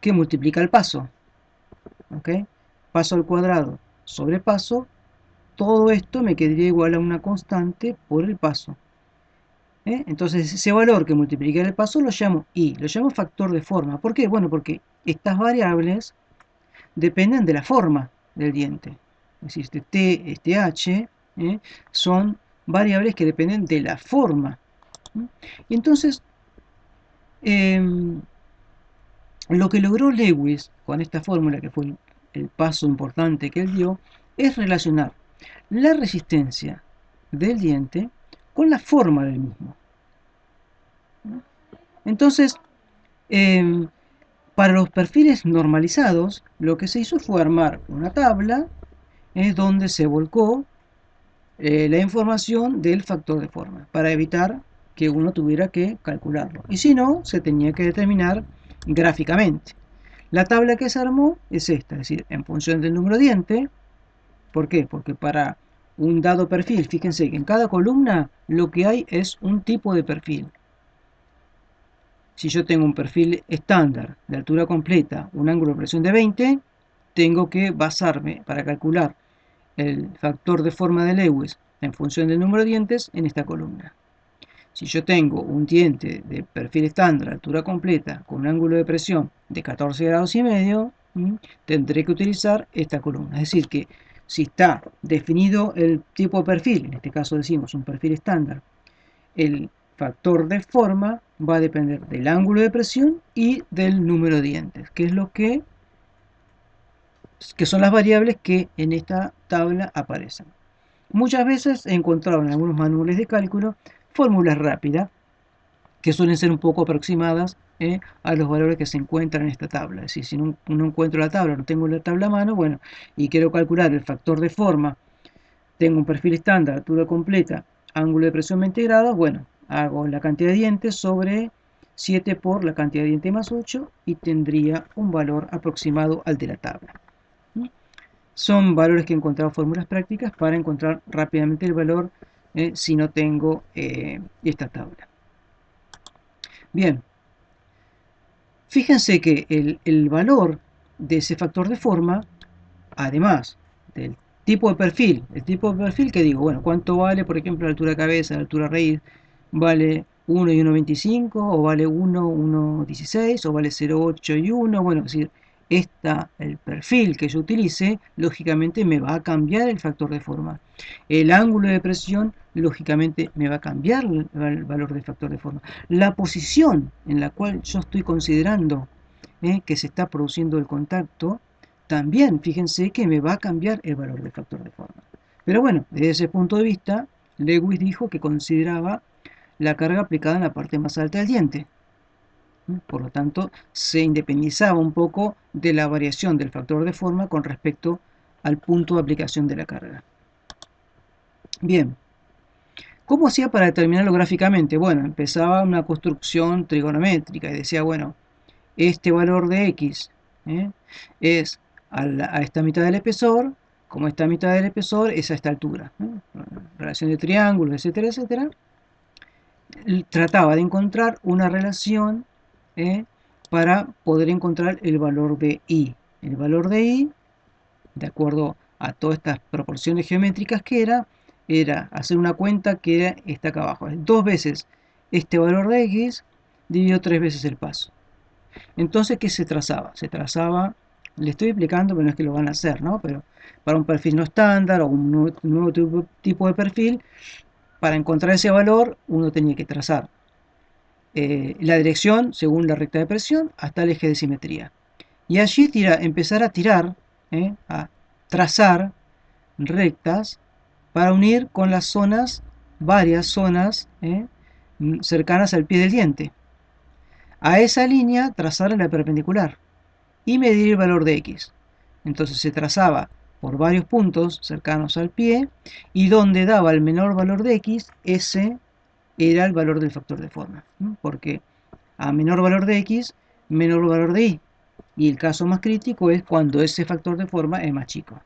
que multiplica el paso. ¿Ok? Paso al cuadrado sobre paso, todo esto me quedaría igual a una constante por el paso. Entonces ese valor que multiplica el paso lo llamo I, lo llamo factor de forma. ¿Por qué? Bueno, porque estas variables dependen de la forma del diente. Es decir, este T, este H, son variables que dependen de la forma. Y entonces, lo que logró Lewis con esta fórmula, que fue el paso importante que él dio, es relacionar la resistencia del diente con la forma del mismo. Entonces, para los perfiles normalizados, lo que se hizo fue armar una tabla donde se volcó la información del factor de forma, para evitar que uno tuviera que calcularlo. Y si no, se tenía que determinar gráficamente. La tabla que se armó es esta, es decir, en función del número de diente. ¿Por qué? Porque para un dado perfil, fíjense que en cada columna lo que hay es un tipo de perfil. Si yo tengo un perfil estándar de altura completa, un ángulo de presión de 20, tengo que basarme para calcular el factor de forma de Lewis en función del número de dientes en esta columna. Si yo tengo un diente de perfil estándar, altura completa, con un ángulo de presión de 14 grados y medio, tendré que utilizar esta columna. Es decir, que si está definido el tipo de perfil, en este caso decimos un perfil estándar, el factor de forma va a depender del ángulo de presión y del número de dientes, que es lo que son las variables que en esta tabla aparecen. Muchas veces he encontrado en algunos manuales de cálculo fórmulas rápidas que suelen ser un poco aproximadas a los valores que se encuentran en esta tabla. Es decir, si no encuentro la tabla, no tengo la tabla a mano, bueno, y quiero calcular el factor de forma, tengo un perfil estándar, altura completa, ángulo de presión 20 grados, bueno, hago la cantidad de dientes sobre 7 por la cantidad de dientes más 8 y tendría un valor aproximado al de la tabla. Son valores que he encontrado fórmulas prácticas para encontrar rápidamente el valor si no tengo esta tabla. Bien, fíjense que el valor de ese factor de forma, además del tipo de perfil, el tipo de perfil que digo, bueno, ¿cuánto vale, por ejemplo, la altura de cabeza, la altura raíz? ¿Vale 1 y 1,25 o vale 1, 1,16 o vale 0,8 y 1? Bueno, es decir, el perfil que yo utilice, lógicamente me va a cambiar el factor de forma. El ángulo de presión, lógicamente, me va a cambiar el valor del factor de forma. La posición en la cual yo estoy considerando que se está produciendo el contacto, también fíjense que me va a cambiar el valor del factor de forma. Pero bueno, desde ese punto de vista, Lewis dijo que consideraba la carga aplicada en la parte más alta del diente. Por lo tanto, se independizaba un poco de la variación del factor de forma con respecto al punto de aplicación de la carga. Bien, ¿cómo hacía para determinarlo gráficamente? Bueno, empezaba una construcción trigonométrica y decía, bueno, este valor de x es a esta mitad del espesor como esta mitad del espesor es a esta altura, ¿no? Relación de triángulos, etcétera, etcétera. Trataba de encontrar una relación para poder encontrar el valor de I. El valor de I, de acuerdo a todas estas proporciones geométricas que era hacer una cuenta que era esta acá abajo. Dos veces este valor de X dividido tres veces el paso. Entonces, ¿qué se trazaba? Se trazaba, le estoy explicando, pero no es que lo van a hacer, ¿no? Pero para un perfil no estándar o un nuevo tipo de perfil, para encontrar ese valor, uno tenía que trazar la dirección según la recta de presión hasta el eje de simetría. Y allí empezar a tirar, a trazar rectas para unir con las zonas, varias zonas cercanas al pie del diente. A esa línea trazar la perpendicular y medir el valor de X. Entonces se trazaba por varios puntos cercanos al pie y donde daba el menor valor de X, ese era el valor del factor de forma. Porque a menor valor de X, menor valor de Y. Y el caso más crítico es cuando ese factor de forma es más chico.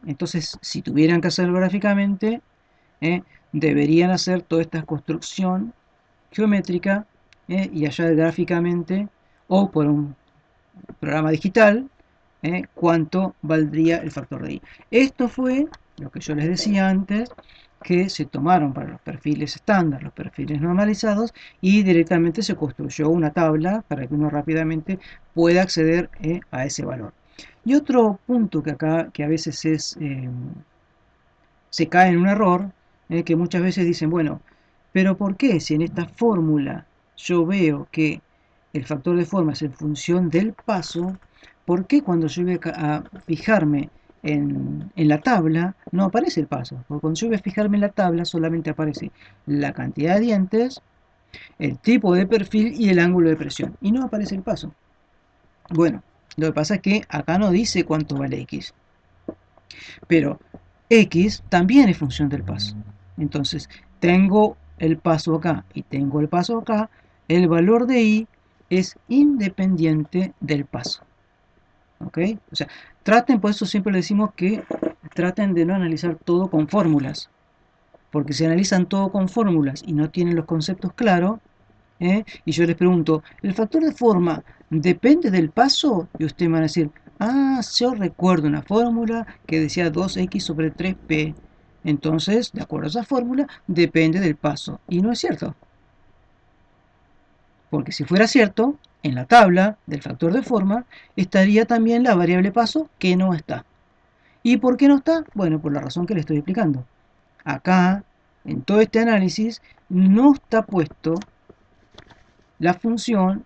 Entonces, si tuvieran que hacerlo gráficamente, deberían hacer toda esta construcción geométrica y hallar gráficamente o por un programa digital cuánto valdría el factor de I. Esto fue lo que yo les decía antes, que se tomaron para los perfiles estándar, los perfiles normalizados, y directamente se construyó una tabla para que uno rápidamente pueda acceder a ese valor. Y otro punto que acá, que a veces se cae en un error, que muchas veces dicen, bueno, pero ¿por qué si en esta fórmula yo veo que el factor de forma es en función del paso, ¿por qué cuando yo voy a fijarme en la tabla no aparece el paso? Porque cuando yo voy a fijarme en la tabla solamente aparece la cantidad de dientes, el tipo de perfil y el ángulo de presión, y no aparece el paso. Bueno, lo que pasa es que acá no dice cuánto vale X, pero X también es función del paso. Entonces, tengo el paso acá y tengo el paso acá, el valor de Y es independiente del paso. ¿Ok? O sea, traten, por eso siempre le decimos que traten de no analizar todo con fórmulas. Porque si analizan todo con fórmulas y no tienen los conceptos claros, y yo les pregunto, ¿el factor de forma depende del paso? Y ustedes me van a decir, ah, yo recuerdo una fórmula que decía 2x sobre 3p. Entonces, de acuerdo a esa fórmula, depende del paso. Y no es cierto. Porque si fuera cierto, en la tabla del factor de forma estaría también la variable paso que no está. ¿Y por qué no está? Bueno, por la razón que le estoy explicando. Acá, en todo este análisis, no está puesto la función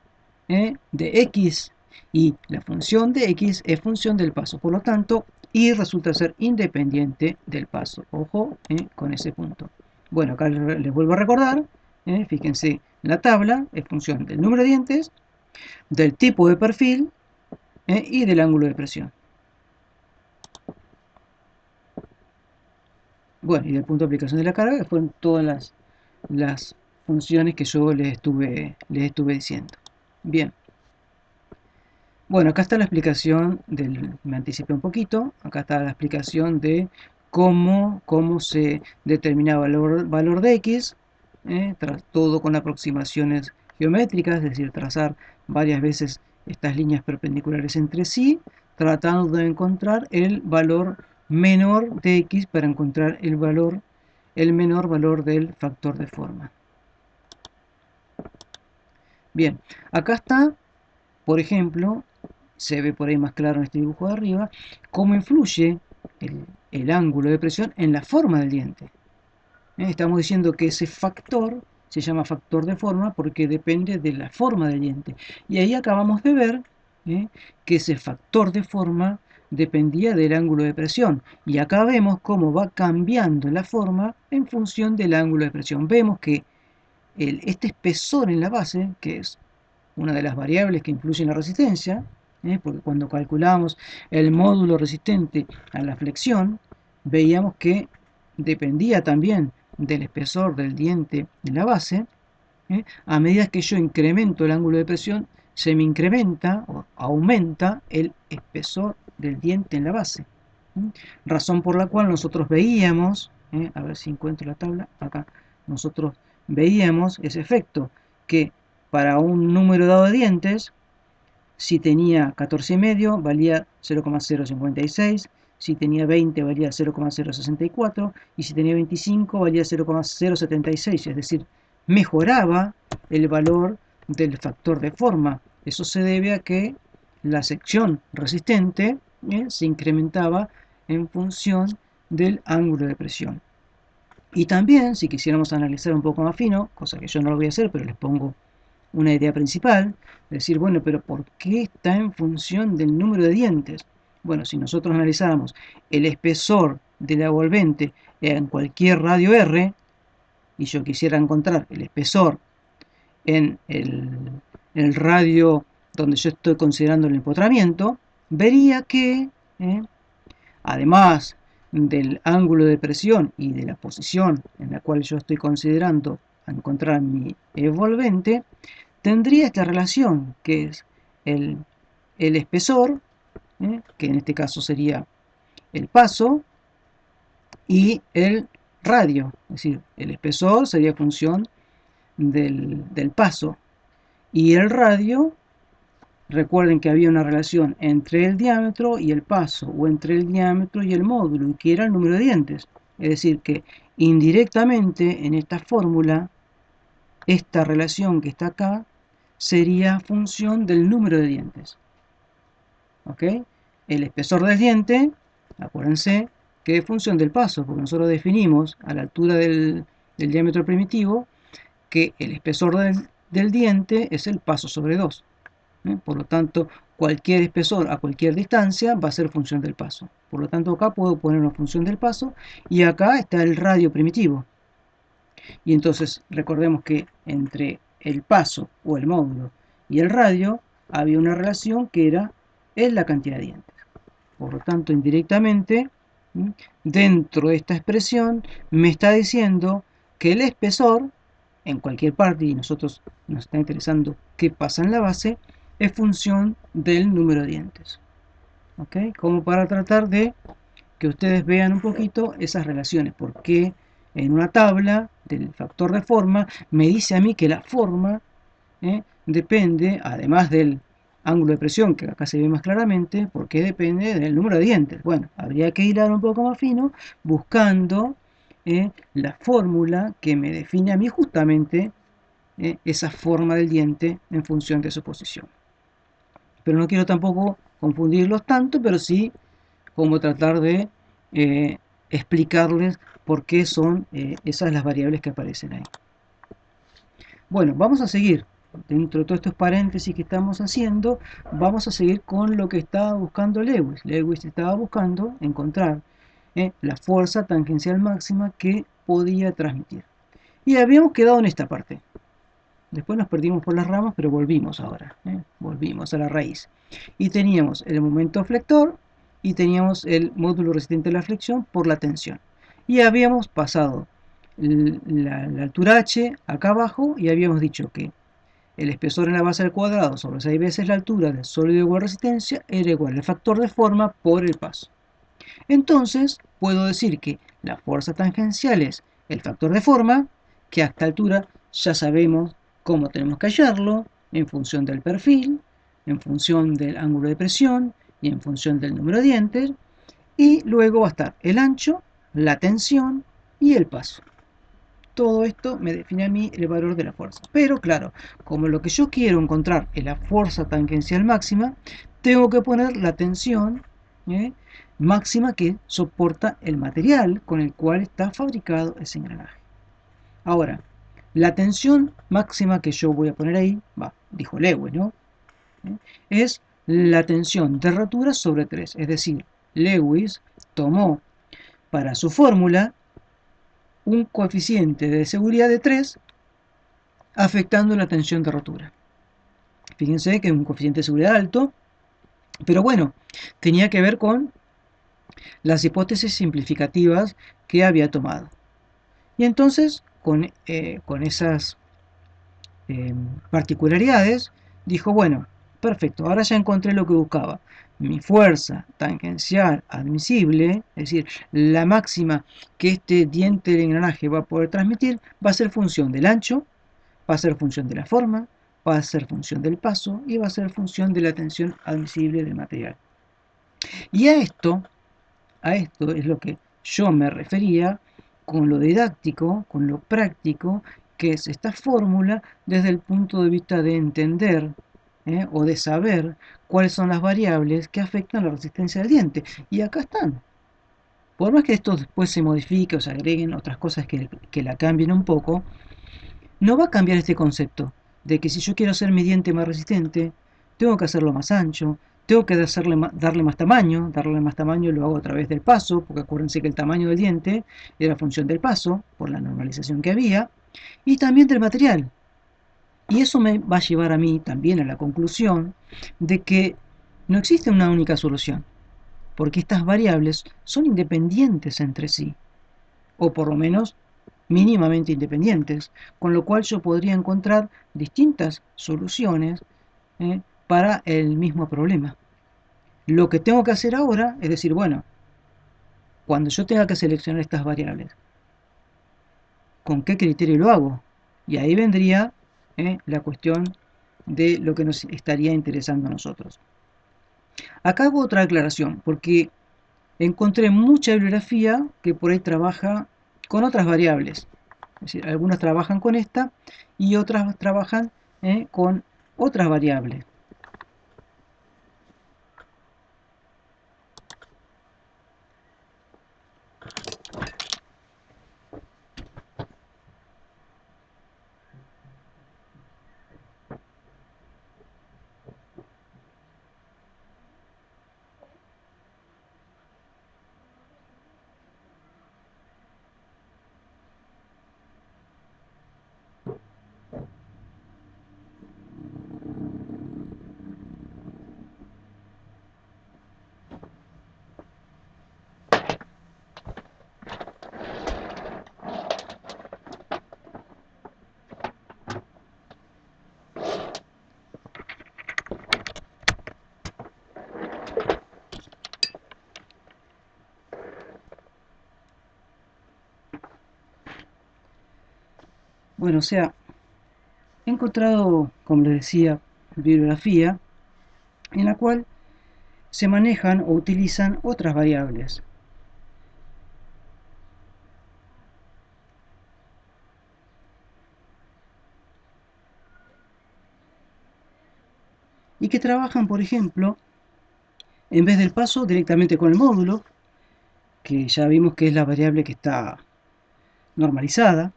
de x, y la función de x es función del paso, por lo tanto y resulta ser independiente del paso. Ojo con ese punto. Bueno, acá les vuelvo a recordar, fíjense, la tabla es función del número de dientes, del tipo de perfil y del ángulo de presión. Bueno, y del punto de aplicación de la carga, que fueron todas las funciones que yo les estuve diciendo. Bien. Bueno, acá está la explicación me anticipé un poquito, acá está la explicación de cómo se determinaba el valor de X, todo con aproximaciones geométricas, es decir, trazar varias veces estas líneas perpendiculares entre sí, tratando de encontrar el valor menor de X para encontrar el menor valor del factor de forma. Bien, acá está, por ejemplo, se ve por ahí más claro en este dibujo de arriba, cómo influye el ángulo de presión en la forma del diente. Estamos diciendo que ese factor se llama factor de forma porque depende de la forma del diente. Y ahí acabamos de ver que ese factor de forma dependía del ángulo de presión. Y acá vemos cómo va cambiando la forma en función del ángulo de presión. Vemos que este espesor en la base, que es una de las variables que influye en la resistencia, porque cuando calculamos el módulo resistente a la flexión, veíamos que dependía también del espesor del diente en la base. A medida que yo incremento el ángulo de presión, se me incrementa o aumenta el espesor del diente en la base. Razón por la cual nosotros veíamos, a ver si encuentro la tabla, acá, nosotros veíamos ese efecto, que para un número dado de dientes, si tenía 14,5 valía 0,056, si tenía 20 valía 0,064 y si tenía 25 valía 0,076, es decir, mejoraba el valor del factor de forma. Eso se debe a que la sección resistente se incrementaba en función del ángulo de presión. Y también, si quisiéramos analizar un poco más fino, cosa que yo no lo voy a hacer, pero les pongo una idea principal, decir, bueno, pero ¿por qué está en función del número de dientes? Bueno, si nosotros analizáramos el espesor de la envolvente en cualquier radio R, y yo quisiera encontrar el espesor en el radio donde yo estoy considerando el empotramiento, vería que, además del ángulo de presión y de la posición en la cual yo estoy considerando encontrar mi envolvente, tendría esta relación, que es el espesor, que en este caso sería el paso, y el radio, es decir, el espesor sería función del paso, y el radio, recuerden que había una relación entre el diámetro y el paso, o entre el diámetro y el módulo, y que era el número de dientes. Es decir, que indirectamente en esta fórmula, esta relación que está acá sería función del número de dientes. ¿Ok? El espesor del diente, acuérdense que es función del paso, porque nosotros definimos a la altura del diámetro primitivo que el espesor del diente es el paso sobre 2. Por lo tanto, cualquier espesor a cualquier distancia va a ser función del paso. Por lo tanto, acá puedo poner una función del paso y acá está el radio primitivo. Y entonces recordemos que entre el paso o el módulo y el radio había una relación que era la cantidad de dientes. Por lo tanto, indirectamente, dentro de esta expresión me está diciendo que el espesor, en cualquier parte, y nosotros nos está interesando qué pasa en la base, es función del número de dientes. ¿Ok? Como para tratar de que ustedes vean un poquito esas relaciones, porque en una tabla del factor de forma me dice a mí que la forma depende, además del ángulo de presión, que acá se ve más claramente, porque depende del número de dientes. Bueno, habría que hilar un poco más fino buscando la fórmula que me define a mí justamente esa forma del diente en función de su posición. Pero no quiero tampoco confundirlos tanto, pero sí como tratar de explicarles por qué son esas las variables que aparecen ahí. Bueno, vamos a seguir. Dentro de todos estos paréntesis que estamos haciendo, vamos a seguir con lo que estaba buscando Lewis. Lewis estaba buscando encontrar la fuerza tangencial máxima que podía transmitir. Y habíamos quedado en esta parte. Después nos perdimos por las ramas, pero volvimos ahora. Volvimos a la raíz. Y teníamos el momento flector y teníamos el módulo resistente a la flexión por la tensión. Y habíamos pasado la altura h acá abajo y habíamos dicho que el espesor en la base al cuadrado sobre 6 veces la altura del sólido igual resistencia era igual al factor de forma por el paso. Entonces puedo decir que la fuerza tangencial es el factor de forma, que a esta altura ya sabemos cómo tenemos que hallarlo, en función del perfil, en función del ángulo de presión y en función del número de dientes, y luego va a estar el ancho, la tensión y el paso. Todo esto me define a mí el valor de la fuerza. Pero claro, como lo que yo quiero encontrar es la fuerza tangencial máxima, tengo que poner la tensión máxima que soporta el material con el cual está fabricado ese engranaje. Ahora, la tensión máxima que yo voy a poner ahí, dijo Lewis, ¿no? Es la tensión de rotura sobre 3. Es decir, Lewis tomó para su fórmula un coeficiente de seguridad de 3 afectando la tensión de rotura. Fíjense que es un coeficiente de seguridad alto, pero bueno, tenía que ver con las hipótesis simplificativas que había tomado. Y entonces, con esas particularidades, dijo, bueno, perfecto, ahora ya encontré lo que buscaba. Mi fuerza tangencial admisible, es decir, la máxima que este diente del engranaje va a poder transmitir, va a ser función del ancho, va a ser función de la forma, va a ser función del paso y va a ser función de la tensión admisible del material. Y a esto es lo que yo me refería con lo didáctico, con lo práctico, que es esta fórmula desde el punto de vista de entender o de saber cuáles son las variables que afectan la resistencia del diente. Y acá están. Por más que esto después se modifique o se agreguen otras cosas que la cambien un poco, no va a cambiar este concepto de que si yo quiero hacer mi diente más resistente, tengo que hacerlo más ancho, tengo que darle más tamaño lo hago a través del paso, porque acuérdense que el tamaño del diente era función del paso, por la normalización que había, y también del material. Y eso me va a llevar a mí también a la conclusión de que no existe una única solución, porque estas variables son independientes entre sí, o por lo menos mínimamente independientes, con lo cual yo podría encontrar distintas soluciones para el mismo problema. Lo que tengo que hacer ahora es decir, bueno, cuando yo tenga que seleccionar estas variables, ¿con qué criterio lo hago? Y ahí vendría la cuestión de lo que nos estaría interesando a nosotros. Acá hago otra aclaración, porque encontré mucha bibliografía que por ahí trabaja con otras variables. Es decir, algunas trabajan con esta y otras trabajan con otras variables. Bueno, o sea, he encontrado, como les decía, bibliografía en la cual se manejan o utilizan otras variables. Y que trabajan, por ejemplo, en vez del paso directamente con el módulo, que ya vimos que es la variable que está normalizada.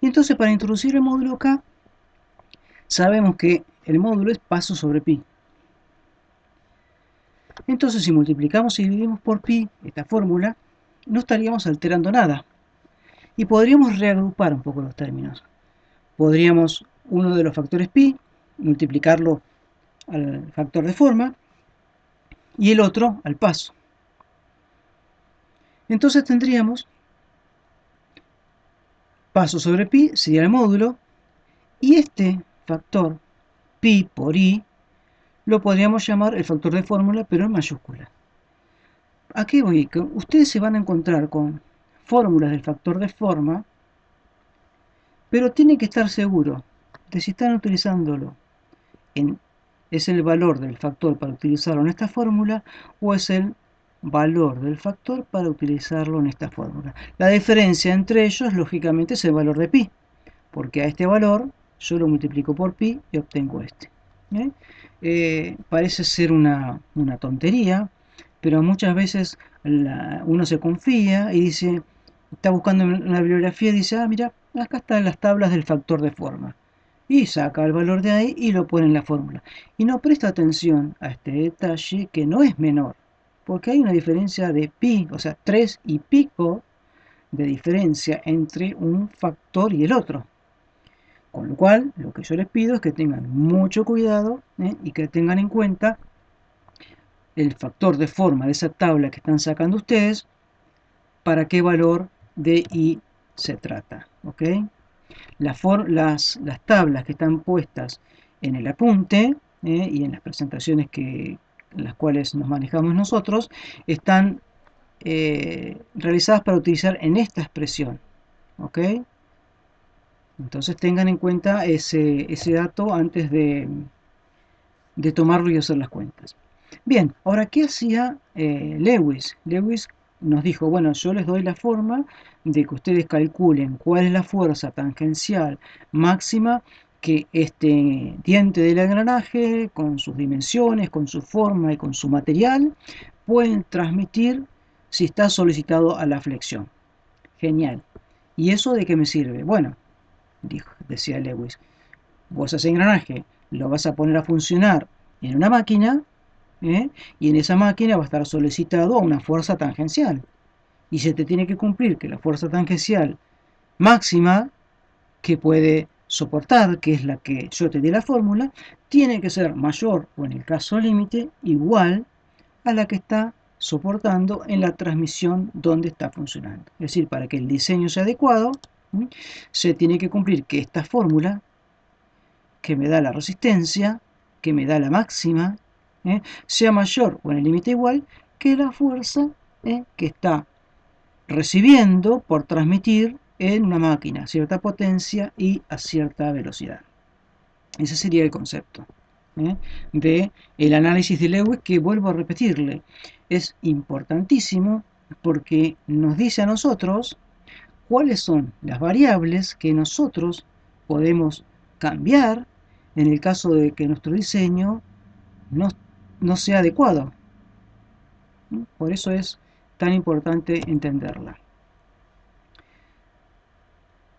Y entonces para introducir el módulo acá, sabemos que el módulo es paso sobre pi. Entonces si multiplicamos y dividimos por pi esta fórmula, no estaríamos alterando nada. Y podríamos reagrupar un poco los términos. Podríamos uno de los factores pi multiplicarlo al factor de forma y el otro al paso. Entonces tendríamos paso sobre pi sería el módulo y este factor pi por i lo podríamos llamar el factor de fórmula pero en mayúscula. ¿A qué voy? Que ustedes se van a encontrar con fórmulas del factor de forma, pero tienen que estar seguros de si están utilizándolo es el valor del factor para utilizarlo en esta fórmula o es el valor del factor para utilizarlo en esta fórmula. La diferencia entre ellos, lógicamente, es el valor de pi, porque a este valor yo lo multiplico por pi y obtengo este. Parece ser una tontería, pero muchas veces uno se confía y dice, está buscando una bibliografía y dice, ah, mira, acá están las tablas del factor de forma. Y saca el valor de ahí y lo pone en la fórmula. Y no presta atención a este detalle que no es menor, porque hay una diferencia de pi, o sea, 3 y pico de diferencia entre un factor y el otro. Con lo cual, lo que yo les pido es que tengan mucho cuidado y que tengan en cuenta el factor de forma de esa tabla que están sacando ustedes, para qué valor de i se trata. ¿Ok? Las tablas que están puestas en el apunte y en las presentaciones en las cuales nos manejamos nosotros, están realizadas para utilizar en esta expresión. ¿Ok? Entonces tengan en cuenta ese dato antes de tomarlo y hacer las cuentas. Bien, ahora, ¿qué hacía Lewis? Lewis nos dijo, bueno, yo les doy la forma de que ustedes calculen cuál es la fuerza tangencial máxima que este diente del engranaje, con sus dimensiones, con su forma y con su material, pueden transmitir si está solicitado a la flexión. Genial. ¿Y eso de qué me sirve? Bueno, decía Lewis, vos ese engranaje lo vas a poner a funcionar en una máquina, y en esa máquina va a estar solicitado a una fuerza tangencial. Y se te tiene que cumplir que la fuerza tangencial máxima que puede soportar, que es la que yo te di la fórmula, tiene que ser mayor o en el caso límite igual a la que está soportando en la transmisión donde está funcionando. Es decir, para que el diseño sea adecuado, se tiene que cumplir que esta fórmula que me da la resistencia, que me da la máxima, sea mayor o en el límite igual que la fuerza que está recibiendo por transmitir en una máquina a cierta potencia y a cierta velocidad. Ese sería el concepto de el análisis de Lewis, que vuelvo a repetirle, es importantísimo porque nos dice a nosotros cuáles son las variables que nosotros podemos cambiar en el caso de que nuestro diseño no, no sea adecuado. Por eso es tan importante entenderla.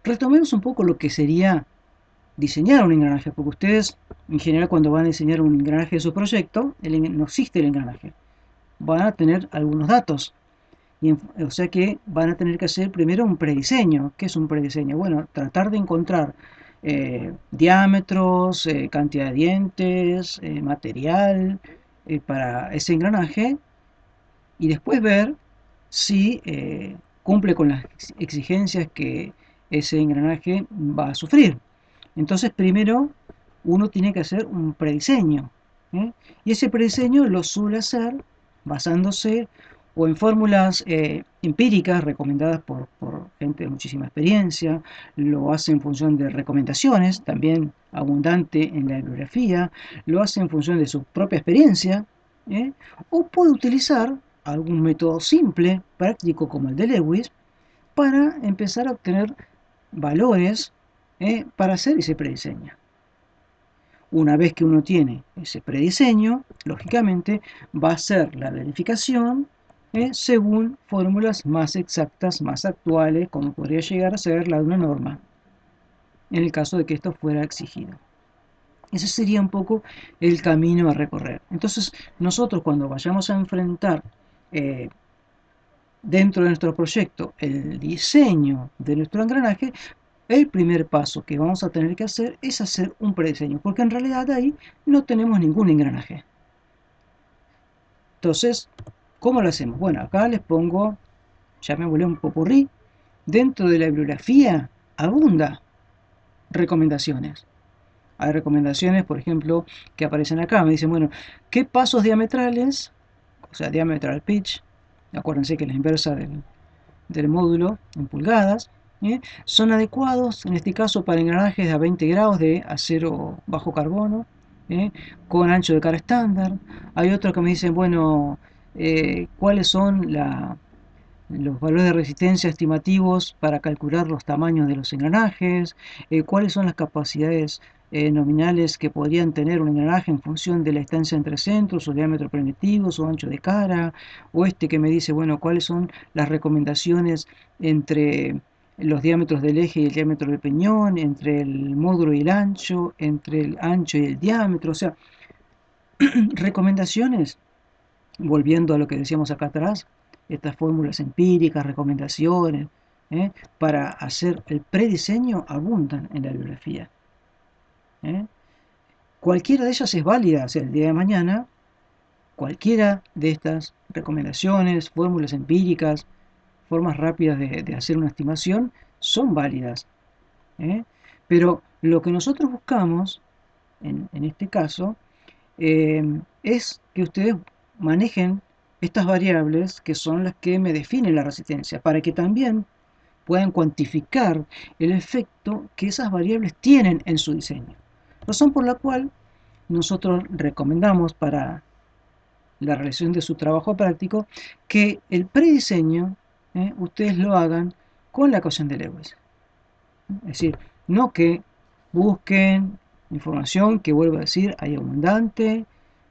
Retomemos un poco lo que sería diseñar un engranaje, porque ustedes en general cuando van a diseñar un engranaje de su proyecto, no existe el engranaje. Van a tener algunos datos. O sea que van a tener que hacer primero un prediseño. ¿Qué es un prediseño? Bueno, tratar de encontrar diámetros, cantidad de dientes, material para ese engranaje y después ver si cumple con las exigencias que ese engranaje va a sufrir. Entonces primero uno tiene que hacer un prediseño, y ese prediseño lo suele hacer basándose o en fórmulas empíricas recomendadas por gente de muchísima experiencia, lo hace en función de recomendaciones, también abundante en la bibliografía, lo hace en función de su propia experiencia, o puede utilizar algún método simple, práctico como el de Lewis, para empezar a obtener valores para hacer ese prediseño. Una vez que uno tiene ese prediseño, lógicamente va a hacer la verificación según fórmulas más exactas, más actuales, como podría llegar a ser la de una norma, en el caso de que esto fuera exigido. Ese sería un poco el camino a recorrer. Entonces, nosotros cuando vayamos a enfrentar dentro de nuestro proyecto el diseño de nuestro engranaje, el primer paso que vamos a tener que hacer es hacer un prediseño, porque en realidad ahí no tenemos ningún engranaje. Entonces, ¿cómo lo hacemos? Bueno, acá les pongo, ya me volé un popurrí, dentro de la bibliografía abunda recomendaciones. Hay recomendaciones, por ejemplo, que aparecen acá. Me dicen, bueno, ¿qué pasos diametrales, o sea, diametral pitch, acuérdense que es la inversa del módulo en pulgadas, son adecuados, en este caso, para engranajes de a 20 grados de acero bajo carbono, con ancho de cara estándar? Hay otros que me dicen, bueno, ¿cuáles son los valores de resistencia estimativos para calcular los tamaños de los engranajes? ¿Cuáles son las capacidades nominales que podrían tener un engranaje en función de la distancia entre centros, o diámetro primitivo, o ancho de cara? O este que me dice, bueno, ¿cuáles son las recomendaciones entre los diámetros del eje y el diámetro del peñón, entre el módulo y el ancho, entre el ancho y el diámetro? O sea, recomendaciones, volviendo a lo que decíamos acá atrás, estas fórmulas empíricas, recomendaciones, para hacer el prediseño abundan en la bibliografía. Cualquiera de ellas es válida, o sea, el día de mañana, cualquiera de estas recomendaciones, fórmulas empíricas, formas rápidas de hacer una estimación, son válidas. Pero lo que nosotros buscamos en este caso, es que ustedes manejen estas variables que son las que me definen la resistencia, para que también puedan cuantificar el efecto que esas variables tienen en su diseño. Razón por la cual nosotros recomendamos para la realización de su trabajo práctico que el prediseño ustedes lo hagan con la ecuación de Lewis. Es decir, no que busquen información que, vuelvo a decir, hay abundante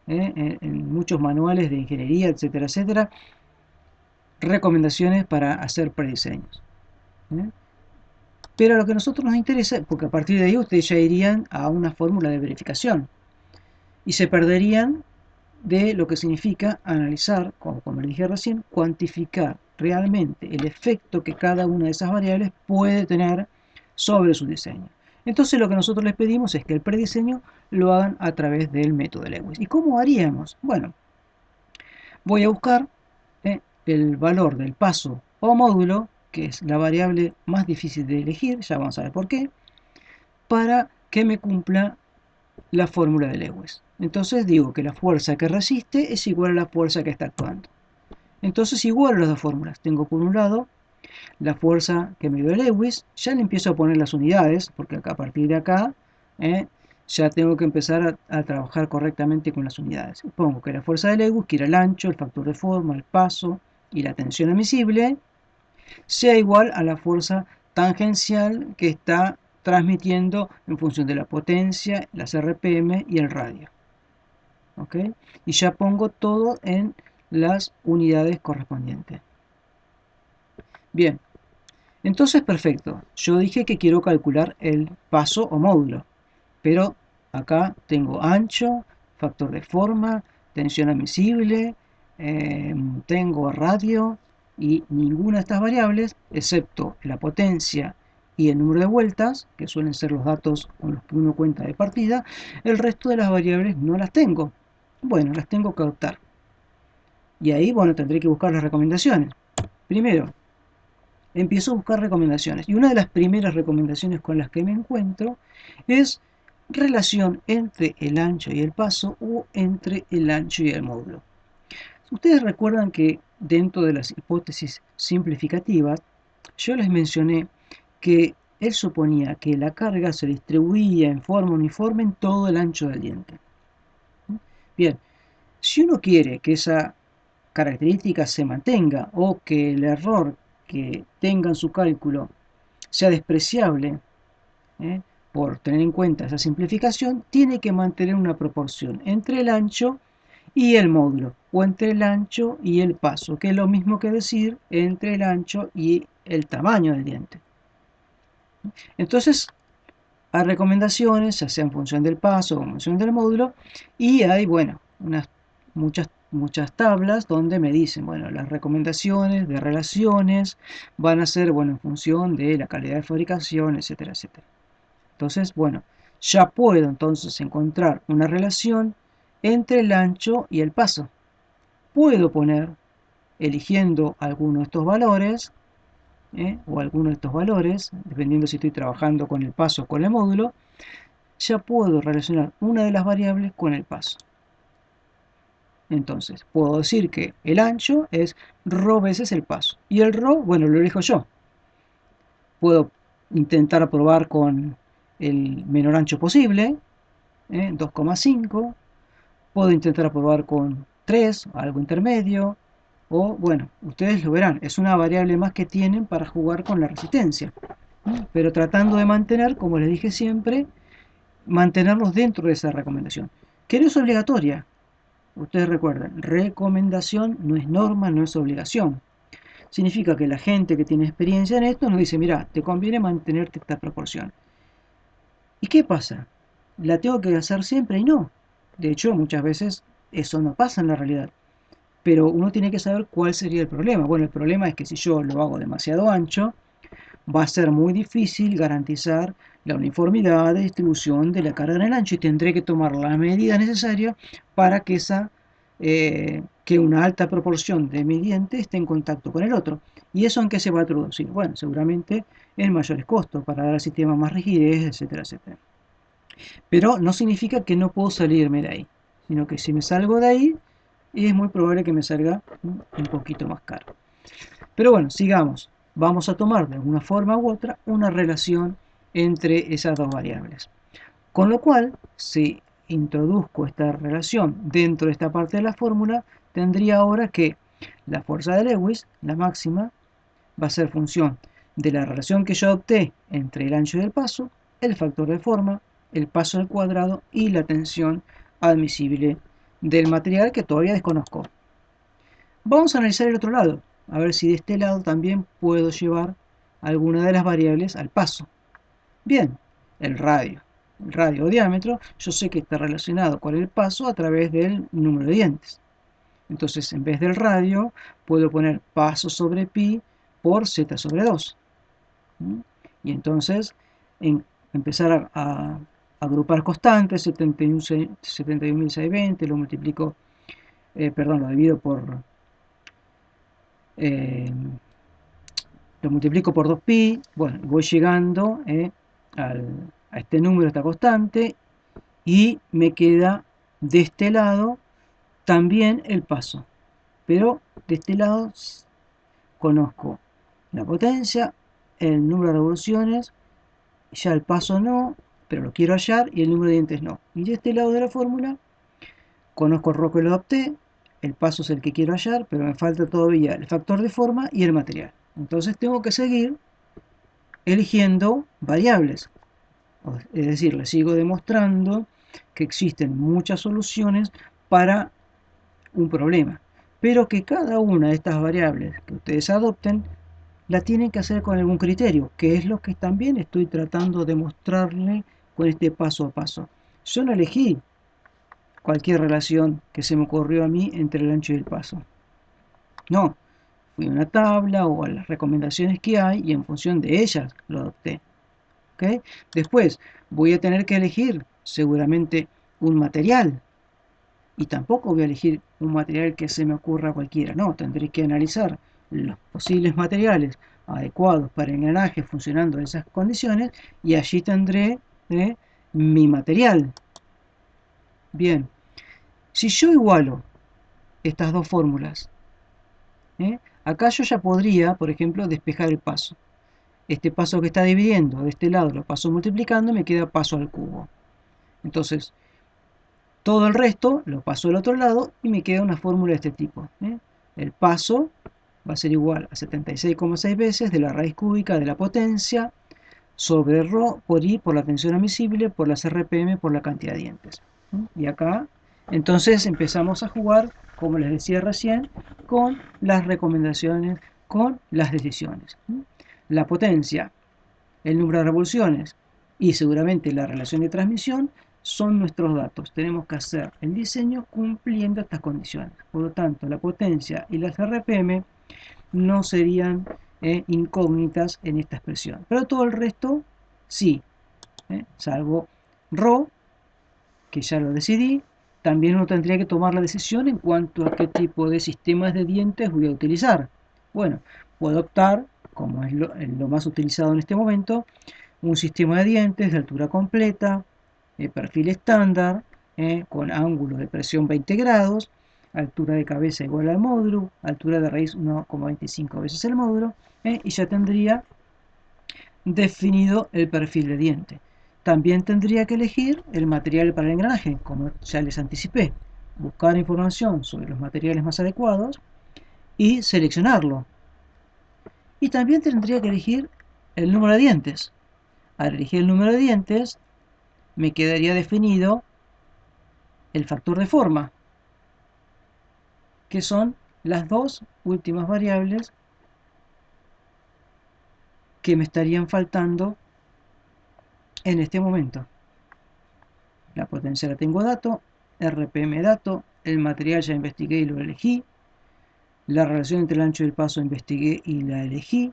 en muchos manuales de ingeniería, etcétera, etcétera, recomendaciones para hacer prediseños. Pero lo que a nosotros nos interesa, porque a partir de ahí ustedes ya irían a una fórmula de verificación y se perderían de lo que significa analizar, como les dije recién, cuantificar realmente el efecto que cada una de esas variables puede tener sobre su diseño. Entonces lo que nosotros les pedimos es que el prediseño lo hagan a través del método Lewis. ¿Y cómo haríamos? Bueno, voy a buscar el valor del paso o módulo, que es la variable más difícil de elegir, ya vamos a ver por qué, para que me cumpla la fórmula de Lewis. Entonces digo que la fuerza que resiste es igual a la fuerza que está actuando. Entonces igual las dos fórmulas. Tengo por un lado la fuerza que me dio Lewis, ya le empiezo a poner las unidades, porque acá, a partir de acá ya tengo que empezar a trabajar correctamente con las unidades. Pongo que la fuerza de Lewis, que era el ancho, el factor de forma, el paso y la tensión admisible, sea igual a la fuerza tangencial que está transmitiendo en función de la potencia, las RPM y el radio. ¿Ok? Y ya pongo todo en las unidades correspondientes. Bien, entonces perfecto. Yo dije que quiero calcular el paso o módulo, pero acá tengo ancho, factor de forma, tensión admisible, tengo radio y ninguna de estas variables, excepto la potencia y el número de vueltas, que suelen ser los datos con los que uno cuenta de partida, el resto de las variables no las tengo. Bueno, las tengo que adoptar. Y ahí, bueno, tendré que buscar las recomendaciones. Primero, empiezo a buscar recomendaciones. Y una de las primeras recomendaciones con las que me encuentro es relación entre el ancho y el paso o entre el ancho y el módulo. Ustedes recuerdan que dentro de las hipótesis simplificativas, yo les mencioné que él suponía que la carga se distribuía en forma uniforme en todo el ancho del diente. Bien, si uno quiere que esa característica se mantenga o que el error que tenga en su cálculo sea despreciable, por tener en cuenta esa simplificación, tiene que mantener una proporción entre el ancho y el módulo, o entre el ancho y el paso, que es lo mismo que decir entre el ancho y el tamaño del diente. Entonces, hay recomendaciones, ya sea en función del paso o en función del módulo, y hay, bueno, muchas tablas donde me dicen, bueno, las recomendaciones de relaciones van a ser, bueno, en función de la calidad de fabricación, etcétera, etcétera. Entonces, bueno, ya puedo entonces encontrar una relación entre el ancho y el paso. Puedo poner, eligiendo alguno de estos valores, o alguno de estos valores, dependiendo si estoy trabajando con el paso o con el módulo, ya puedo relacionar una de las variables con el paso. Entonces, puedo decir que el ancho es ρ veces el paso. Y el ρ, bueno, lo elijo yo. Puedo intentar probar con el menor ancho posible, 2,5. Puedo intentar probar con 3, algo intermedio. O, bueno, ustedes lo verán, es una variable más que tienen para jugar con la resistencia. Pero tratando de mantener, como les dije siempre, mantenerlos dentro de esa recomendación, que no es obligatoria. Ustedes recuerden, recomendación no es norma, no es obligación. Significa que la gente que tiene experiencia en esto nos dice, mira, te conviene mantenerte esta proporción. ¿Y qué pasa? ¿La tengo que hacer siempre? Y no. De hecho, muchas veces eso no pasa en la realidad. Pero uno tiene que saber cuál sería el problema. Bueno, el problema es que si yo lo hago demasiado ancho, va a ser muy difícil garantizar la uniformidad de distribución de la carga en el ancho y tendré que tomar las medidas necesarias para que que una alta proporción de mi diente esté en contacto con el otro. ¿Y eso en qué se va a traducir? Bueno, seguramente en mayores costos para dar al sistema más rigidez, etcétera, etcétera. Pero no significa que no puedo salirme de ahí, sino que si me salgo de ahí, es muy probable que me salga un poquito más caro. Pero bueno, sigamos. Vamos a tomar de alguna forma u otra una relación entre esas dos variables. Con lo cual, si introduzco esta relación dentro de esta parte de la fórmula, tendría ahora que la fuerza de Lewis, la máxima, va a ser función de la relación que yo adopté entre el ancho del paso, el factor de forma, el paso al cuadrado y la tensión admisible del material que todavía desconozco. Vamos a analizar el otro lado, a ver si de este lado también puedo llevar alguna de las variables al paso. Bien, el radio. El radio o diámetro, yo sé que está relacionado con el paso a través del número de dientes. Entonces, en vez del radio, puedo poner paso sobre pi por z sobre 2. Y entonces, empezar a agrupar constantes, 71.620, lo multiplico, lo divido por, eh, lo multiplico por 2pi, bueno, voy llegando a este número, esta constante, y me queda de este lado también el paso. Pero de este lado conozco la potencia, el número de revoluciones, ya el paso no, pero lo quiero hallar, y el número de dientes no. Y de este lado de la fórmula conozco el rho que lo adopté, el paso es el que quiero hallar, pero me falta todavía el factor de forma y el material. Entonces tengo que seguir eligiendo variables. Es decir, les sigo demostrando que existen muchas soluciones para un problema, pero que cada una de estas variables que ustedes adopten la tienen que hacer con algún criterio, que es lo que también estoy tratando de mostrarle con este paso a paso. Yo no elegí cualquier relación que se me ocurrió a mí entre el ancho y el paso. No, fui a una tabla o a las recomendaciones que hay y en función de ellas lo adopté. ¿Okay? Después voy a tener que elegir seguramente un material, y tampoco voy a elegir un material que se me ocurra cualquiera, no, tendré que analizar los posibles materiales adecuados para el engranaje funcionando en esas condiciones y allí tendré mi material. Bien, si yo igualo estas dos fórmulas, acá yo ya podría, por ejemplo, despejar el paso. Este paso que está dividiendo de este lado lo paso multiplicando, me queda paso al cubo. Entonces, todo el resto lo paso al otro lado y me queda una fórmula de este tipo. El paso va a ser igual a 76,6 veces de la raíz cúbica de la potencia sobre ρ por I por la tensión admisible por las RPM por la cantidad de dientes. Y acá entonces empezamos a jugar, como les decía recién, con las recomendaciones, con las decisiones. La potencia, el número de revoluciones y seguramente la relación de transmisión son nuestros datos. Tenemos que hacer el diseño cumpliendo estas condiciones. Por lo tanto, la potencia y las RPM no serían incógnitas en esta expresión. Pero todo el resto sí, salvo ρ, que ya lo decidí. También uno tendría que tomar la decisión en cuanto a qué tipo de sistemas de dientes voy a utilizar. Bueno, puedo optar, como es lo más utilizado en este momento, un sistema de dientes de altura completa, perfil estándar, con ángulo de presión 20 grados, altura de cabeza igual al módulo, altura de raíz 1,25 veces el módulo, y ya tendría definido el perfil de diente. También tendría que elegir el material para el engranaje, como ya les anticipé, buscar información sobre los materiales más adecuados y seleccionarlo. Y también tendría que elegir el número de dientes. Al elegir el número de dientes, me quedaría definido el factor de forma, que son las dos últimas variables que me estarían faltando en este momento. La potencia la tengo dato, RPM dato, el material ya investigué y lo elegí, la relación entre el ancho y el paso investigué y la elegí,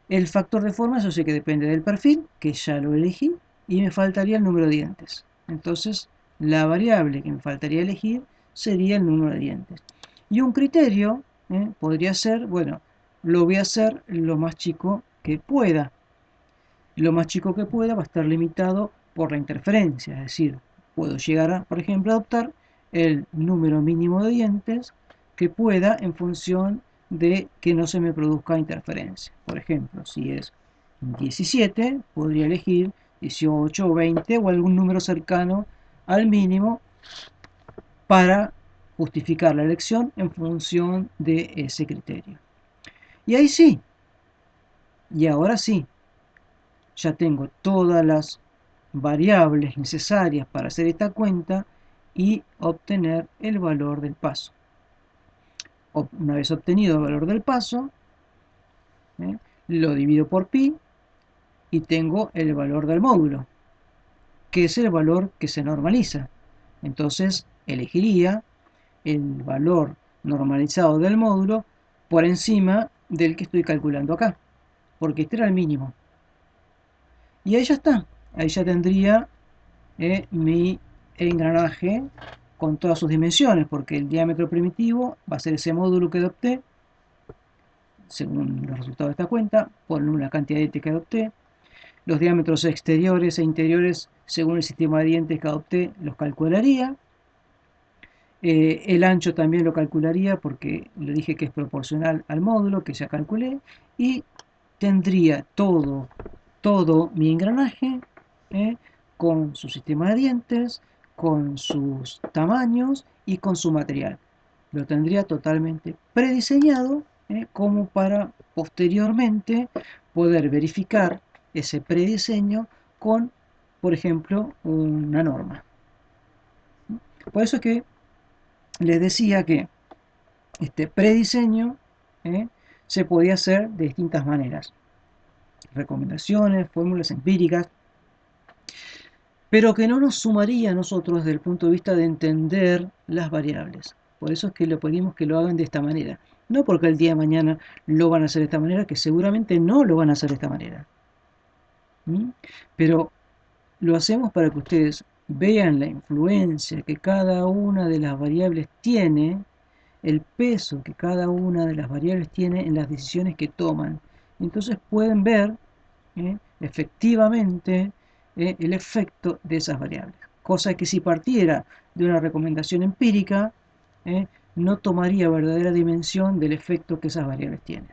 el factor de forma, eso sí que depende del perfil, que ya lo elegí, y me faltaría el número de dientes. Entonces, la variable que me faltaría elegir sería el número de dientes. Y un criterio podría ser, bueno, lo voy a hacer lo más chico que pueda. Lo más chico que pueda va a estar limitado por la interferencia, es decir, puedo llegar a, por ejemplo, adoptar el número mínimo de dientes que pueda en función de que no se me produzca interferencia. Por ejemplo, si es 17, podría elegir 18 o 20 o algún número cercano al mínimo para justificar la elección en función de ese criterio. Y ahí sí, y ahora sí, ya tengo todas las variables necesarias para hacer esta cuenta y obtener el valor del paso. Una vez obtenido el valor del paso, lo divido por pi y tengo el valor del módulo, que es el valor que se normaliza. Entonces elegiría el valor normalizado del módulo por encima del que estoy calculando acá, porque este era el mínimo. Y ahí ya está, ahí ya tendría mi engranaje con todas sus dimensiones, porque el diámetro primitivo va a ser ese módulo que adopté, según los resultados de esta cuenta, por una cantidad de que adopté. Los diámetros exteriores e interiores, según el sistema de dientes que adopté, los calcularía. El ancho también lo calcularía porque le dije que es proporcional al módulo que ya calculé. Y tendría todo mi engranaje con su sistema de dientes, con sus tamaños y con su material. Lo tendría totalmente prediseñado como para posteriormente poder verificar ese prediseño con, por ejemplo, una norma. Por eso es que les decía que este prediseño se podía hacer de distintas maneras. Recomendaciones, fórmulas empíricas, pero que no nos sumaría a nosotros desde el punto de vista de entender las variables. Por eso es que le pedimos que lo hagan de esta manera. No porque el día de mañana lo van a hacer de esta manera, que seguramente no lo van a hacer de esta manera. Pero lo hacemos para que ustedes vean la influencia que cada una de las variables tiene, el peso que cada una de las variables tiene en las decisiones que toman. Entonces pueden ver efectivamente el efecto de esas variables. Cosa que si partiera de una recomendación empírica, no tomaría verdadera dimensión del efecto que esas variables tienen.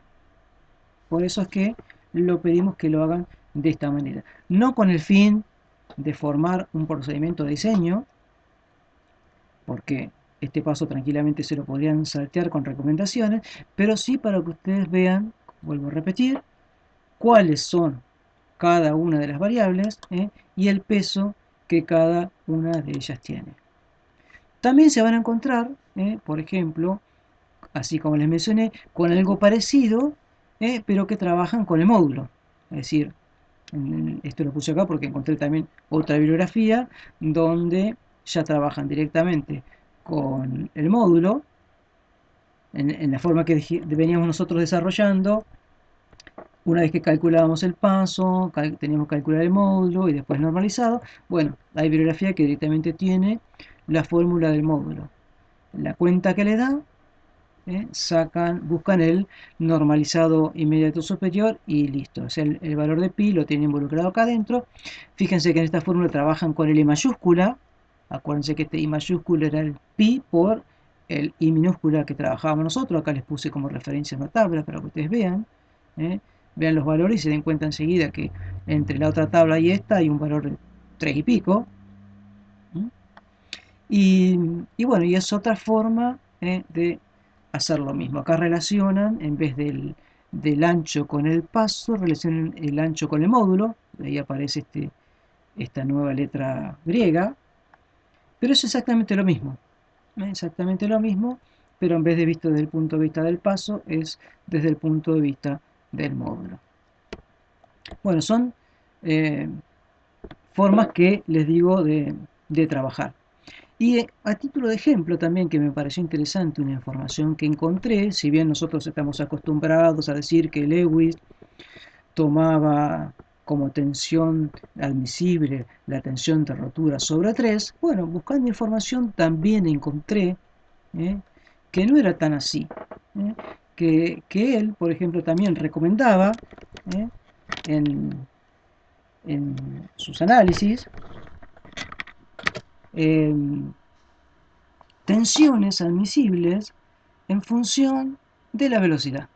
Por eso es que lo pedimos que lo hagan de esta manera. No con el fin de formar un procedimiento de diseño, porque este paso tranquilamente se lo podrían saltear con recomendaciones, pero sí para que ustedes vean, vuelvo a repetir, cuáles son cada una de las variables y el peso que cada una de ellas tiene. También se van a encontrar, por ejemplo, así como les mencioné, con algo parecido, pero que trabajan con el módulo. Es decir, esto lo puse acá porque encontré también otra bibliografía donde ya trabajan directamente con el módulo, en la forma que veníamos nosotros desarrollando. Una vez que calculábamos el paso, teníamos que calcular el módulo y después normalizado. Bueno, hay bibliografía que directamente tiene la fórmula del módulo. La cuenta que le da, buscan el normalizado inmediato superior y listo. O sea, el valor de pi lo tienen involucrado acá adentro. Fíjense que en esta fórmula trabajan con el I mayúscula. Acuérdense que este I mayúscula era el pi por el I minúscula que trabajábamos nosotros. Acá les puse como referencia una tabla para que ustedes vean. Vean los valores y se den cuenta enseguida que entre la otra tabla y esta hay un valor de 3 y pico. Y bueno, y es otra forma de hacer lo mismo. Acá relacionan, en vez del ancho con el paso, relacionan el ancho con el módulo. Ahí aparece esta nueva letra griega. Pero es exactamente lo mismo. Exactamente lo mismo, pero en vez de visto desde el punto de vista del paso, es desde el punto de vista del módulo. Bueno, son formas que les digo de trabajar. Y a título de ejemplo también que me pareció interesante una información que encontré, si bien nosotros estamos acostumbrados a decir que Lewis tomaba como tensión admisible la tensión de rotura sobre 3, bueno, buscando información también encontré que no era tan así, que él, por ejemplo, también recomendaba en en sus análisis tensiones admisibles en función de la velocidad,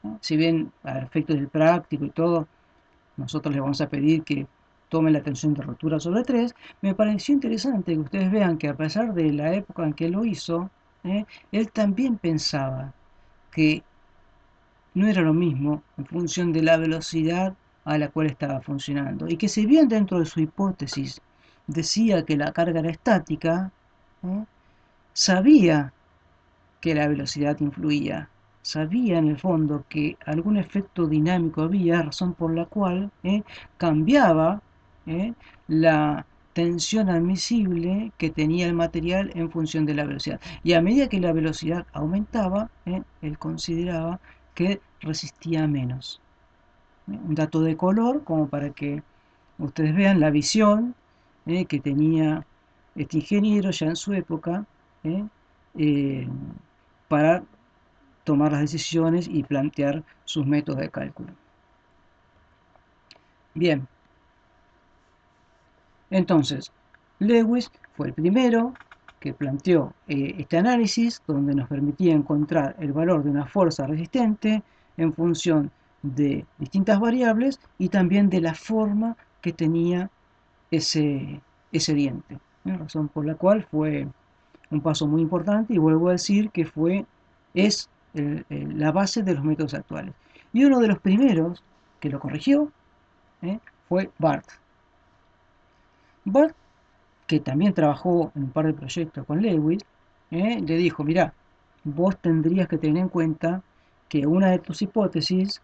¿no? Si bien a efectos del práctico y todo, nosotros les vamos a pedir que tomen la tensión de rotura sobre 3, me pareció interesante que ustedes vean que a pesar de la época en que lo hizo, él también pensaba que no era lo mismo en función de la velocidad a la cual estaba funcionando. Y que si bien dentro de su hipótesis decía que la carga era estática, ¿eh? sabía que la velocidad influía. Sabía en el fondo que algún efecto dinámico había, razón por la cual cambiaba la tensión admisible que tenía el material en función de la velocidad. Y a medida que la velocidad aumentaba, él consideraba que resistía menos. Un dato de color como para que ustedes vean la visión que tenía este ingeniero ya en su época ¿eh? Eh, para tomar las decisiones y plantear sus métodos de cálculo. Bien, entonces, Lewis fue el primero que planteó este análisis donde nos permitía encontrar el valor de una fuerza resistente en función de distintas variables y también de la forma que tenía ese diente. Razón por la cual fue un paso muy importante y vuelvo a decir que es la base de los métodos actuales. Y uno de los primeros que lo corrigió fue Barth. Barth, que también trabajó en un par de proyectos con Lewis, le dijo, mira, vos tendrías que tener en cuenta que una de tus hipótesis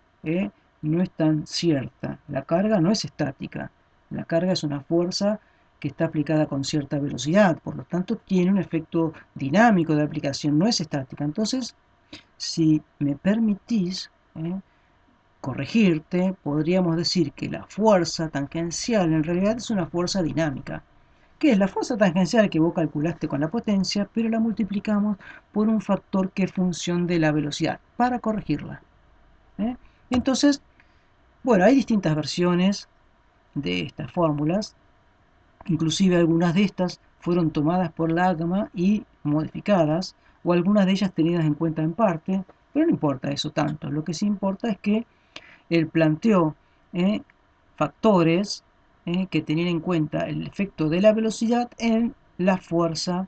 no es tan cierta. La carga no es estática. La carga es una fuerza que está aplicada con cierta velocidad, por lo tanto tiene un efecto dinámico de aplicación, no es estática. Entonces, si me permitís corregirte, podríamos decir que la fuerza tangencial en realidad es una fuerza dinámica, que es la fuerza tangencial que vos calculaste con la potencia, pero la multiplicamos por un factor que es función de la velocidad, para corregirla. ¿eh? Entonces, bueno, hay distintas versiones de estas fórmulas, inclusive algunas de estas fueron tomadas por la AGMA y modificadas, o algunas de ellas tenidas en cuenta en parte, pero no importa eso tanto, lo que sí importa es que él planteó factores que tenían en cuenta el efecto de la velocidad en la fuerza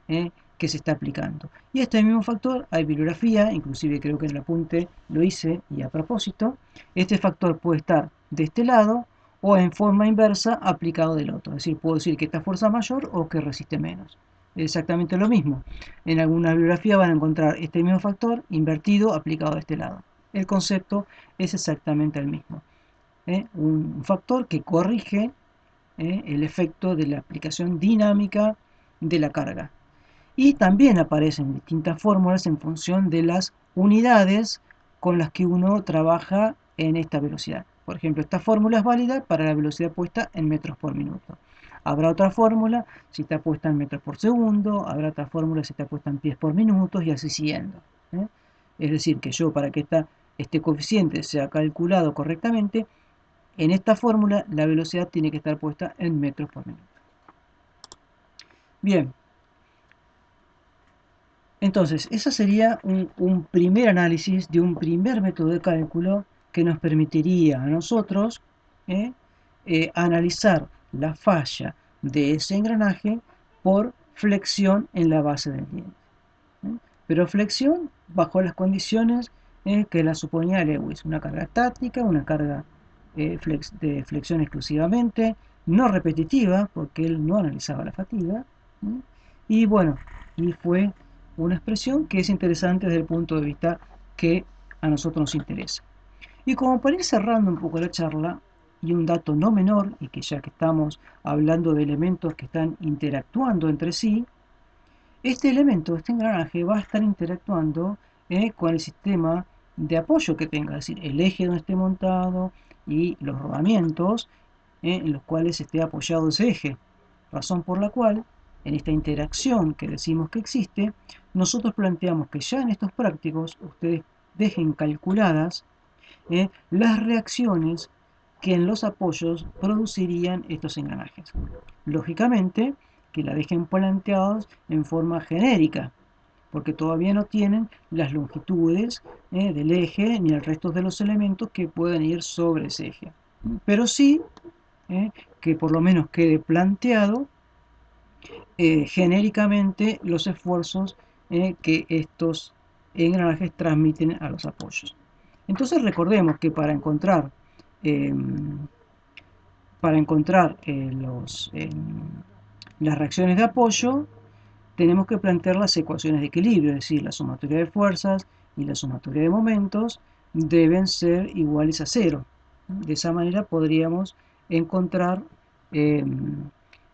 que se está aplicando. Y este mismo factor hay bibliografía, inclusive creo que en el apunte lo hice y a propósito, este factor puede estar de este lado o en forma inversa aplicado del otro. Es decir, puedo decir que esta fuerza es mayor o que resiste menos. Exactamente lo mismo. En alguna bibliografía van a encontrar este mismo factor invertido aplicado de este lado. El concepto es exactamente el mismo. Un factor que corrige el efecto de la aplicación dinámica de la carga. Y también aparecen distintas fórmulas en función de las unidades con las que uno trabaja en esta velocidad. Por ejemplo, esta fórmula es válida para la velocidad puesta en metros por minuto. Habrá otra fórmula si está puesta en metros por segundo, habrá otra fórmula si está puesta en pies por minuto y así siguiendo. Es decir, que yo para que este coeficiente sea calculado correctamente, en esta fórmula la velocidad tiene que estar puesta en metros por minuto. Bien, entonces ese sería un primer análisis de un primer método de cálculo que nos permitiría a nosotros analizar la falla de ese engranaje por flexión en la base del diente. Pero flexión bajo las condiciones que la suponía Lewis, una carga estática, una carga de flexión exclusivamente, no repetitiva, porque él no analizaba la fatiga, y bueno, y fue una expresión que es interesante desde el punto de vista que a nosotros nos interesa. Y como para ir cerrando un poco la charla, y un dato no menor, y que ya que estamos hablando de elementos que están interactuando entre sí, este elemento, este engranaje, va a estar interactuando con el sistema de apoyo que tenga, es decir, el eje donde esté montado y los rodamientos en los cuales esté apoyado ese eje. Razón por la cual, en esta interacción que decimos que existe, nosotros planteamos que ya en estos prácticos ustedes dejen calculadas las reacciones que en los apoyos producirían estos engranajes. Lógicamente que la dejen planteados en forma genérica, porque todavía no tienen las longitudes del eje ni el resto de los elementos que pueden ir sobre ese eje. Pero sí que por lo menos quede planteado genéricamente los esfuerzos que estos engranajes transmiten a los apoyos. Entonces recordemos que eh, para encontrar las reacciones de apoyo, tenemos que plantear las ecuaciones de equilibrio, es decir, la sumatoria de fuerzas y la sumatoria de momentos deben ser iguales a cero. De esa manera podríamos encontrar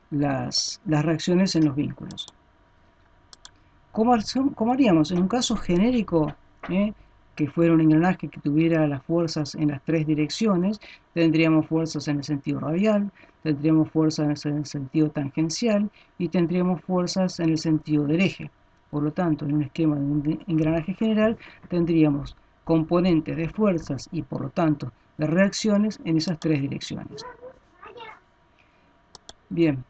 las reacciones en los vínculos. ¿Cómo haríamos? En un caso genérico, que fuera un engranaje que tuviera las fuerzas en las tres direcciones, tendríamos fuerzas en el sentido radial, tendríamos fuerzas en el sentido tangencial y tendríamos fuerzas en el sentido del eje. Por lo tanto, en un esquema de un engranaje general tendríamos componentes de fuerzas y por lo tanto de reacciones en esas tres direcciones. Bien,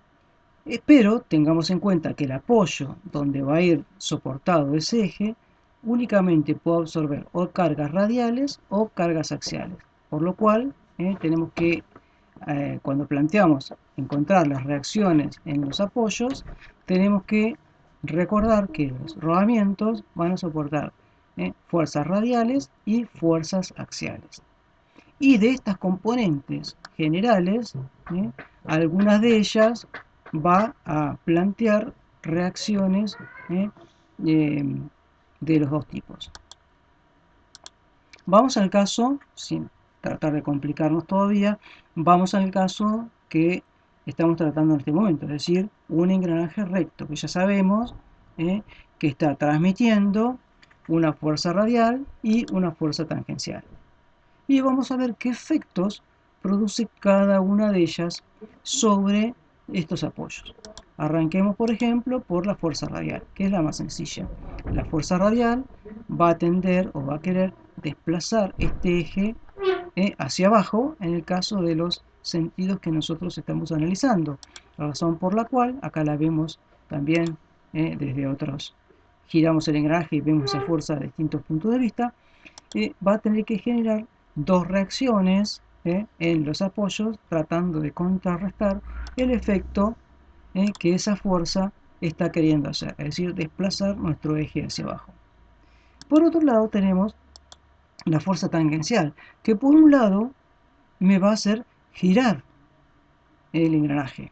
pero tengamos en cuenta que el apoyo donde va a ir soportado ese eje únicamente puede absorber o cargas radiales o cargas axiales. Por lo cual tenemos que, cuando planteamos encontrar las reacciones en los apoyos, tenemos que recordar que los rodamientos van a soportar fuerzas radiales y fuerzas axiales. Y de estas componentes generales, algunas de ellas va a plantear reacciones de los dos tipos. Vamos al caso, sin tratar de complicarnos todavía, vamos al caso que estamos tratando en este momento, es decir, un engranaje recto, que ya sabemos que está transmitiendo una fuerza radial y una fuerza tangencial. Y vamos a ver qué efectos produce cada una de ellas sobre estos apoyos. Arranquemos, por ejemplo, por la fuerza radial, que es la más sencilla. La fuerza radial va a tender o va a querer desplazar este eje hacia abajo en el caso de los sentidos que nosotros estamos analizando. La razón por la cual, acá la vemos también desde otros, giramos el engranaje y vemos esa fuerza de distintos puntos de vista, va a tener que generar dos reacciones en los apoyos tratando de contrarrestar el efecto que esa fuerza está queriendo hacer, es decir, desplazar nuestro eje hacia abajo. Por otro lado tenemos la fuerza tangencial, que por un lado me va a hacer girar el engranaje.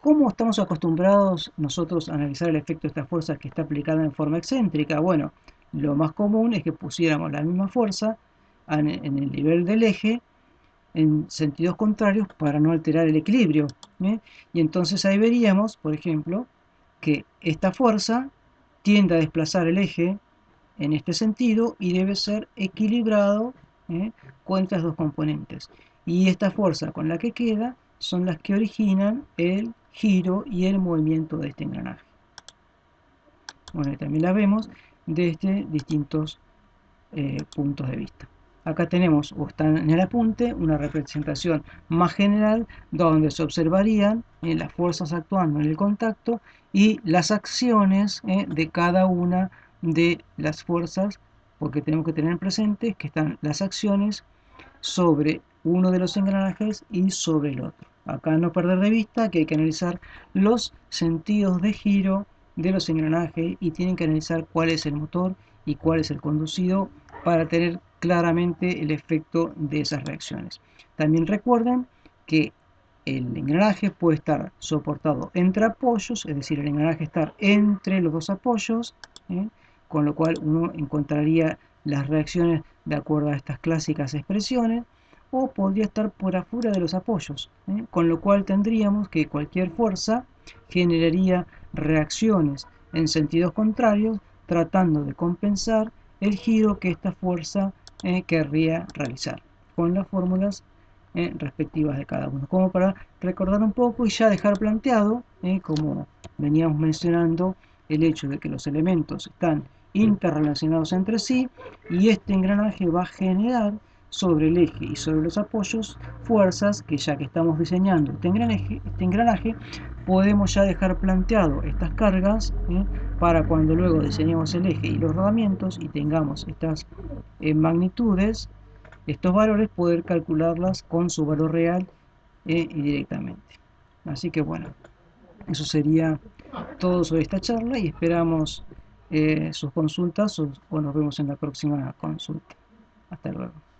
¿Cómo estamos acostumbrados nosotros a analizar el efecto de esta fuerza que está aplicada en forma excéntrica? Bueno, lo más común es que pusiéramos la misma fuerza en el nivel del eje en sentidos contrarios para no alterar el equilibrio. Y entonces ahí veríamos, por ejemplo, que esta fuerza tiende a desplazar el eje en este sentido y debe ser equilibrado con estas dos componentes. Y esta fuerza con la que queda son las que originan el giro y el movimiento de este engranaje. Bueno, y también la vemos desde distintos puntos de vista. Acá tenemos, o está en el apunte, una representación más general donde se observarían las fuerzas actuando en el contacto y las acciones de cada una de las fuerzas, porque tenemos que tener presente que están las acciones sobre uno de los engranajes y sobre el otro. Acá no perder de vista que hay que analizar los sentidos de giro de los engranajes y tienen que analizar cuál es el motor y cuál es el conducido para tener claramente el efecto de esas reacciones. También recuerden que el engranaje puede estar soportado entre apoyos, es decir, el engranaje estar entre los dos apoyos, con lo cual uno encontraría las reacciones de acuerdo a estas clásicas expresiones, o podría estar por afuera de los apoyos, con lo cual tendríamos que cualquier fuerza generaría reacciones en sentidos contrarios, tratando de compensar el giro que esta fuerza querría realizar, con las fórmulas respectivas de cada uno, como para recordar un poco y ya dejar planteado, como veníamos mencionando, el hecho de que los elementos están interrelacionados entre sí y este engranaje va a generar sobre el eje y sobre los apoyos fuerzas que, ya que estamos diseñando este engranaje podemos ya dejar planteado estas cargas, para cuando luego diseñemos el eje y los rodamientos y tengamos estas magnitudes, estos valores, poder calcularlas con su valor real y directamente. Así que bueno, eso sería todo sobre esta charla y esperamos sus consultas o nos vemos en la próxima consulta. Hasta luego.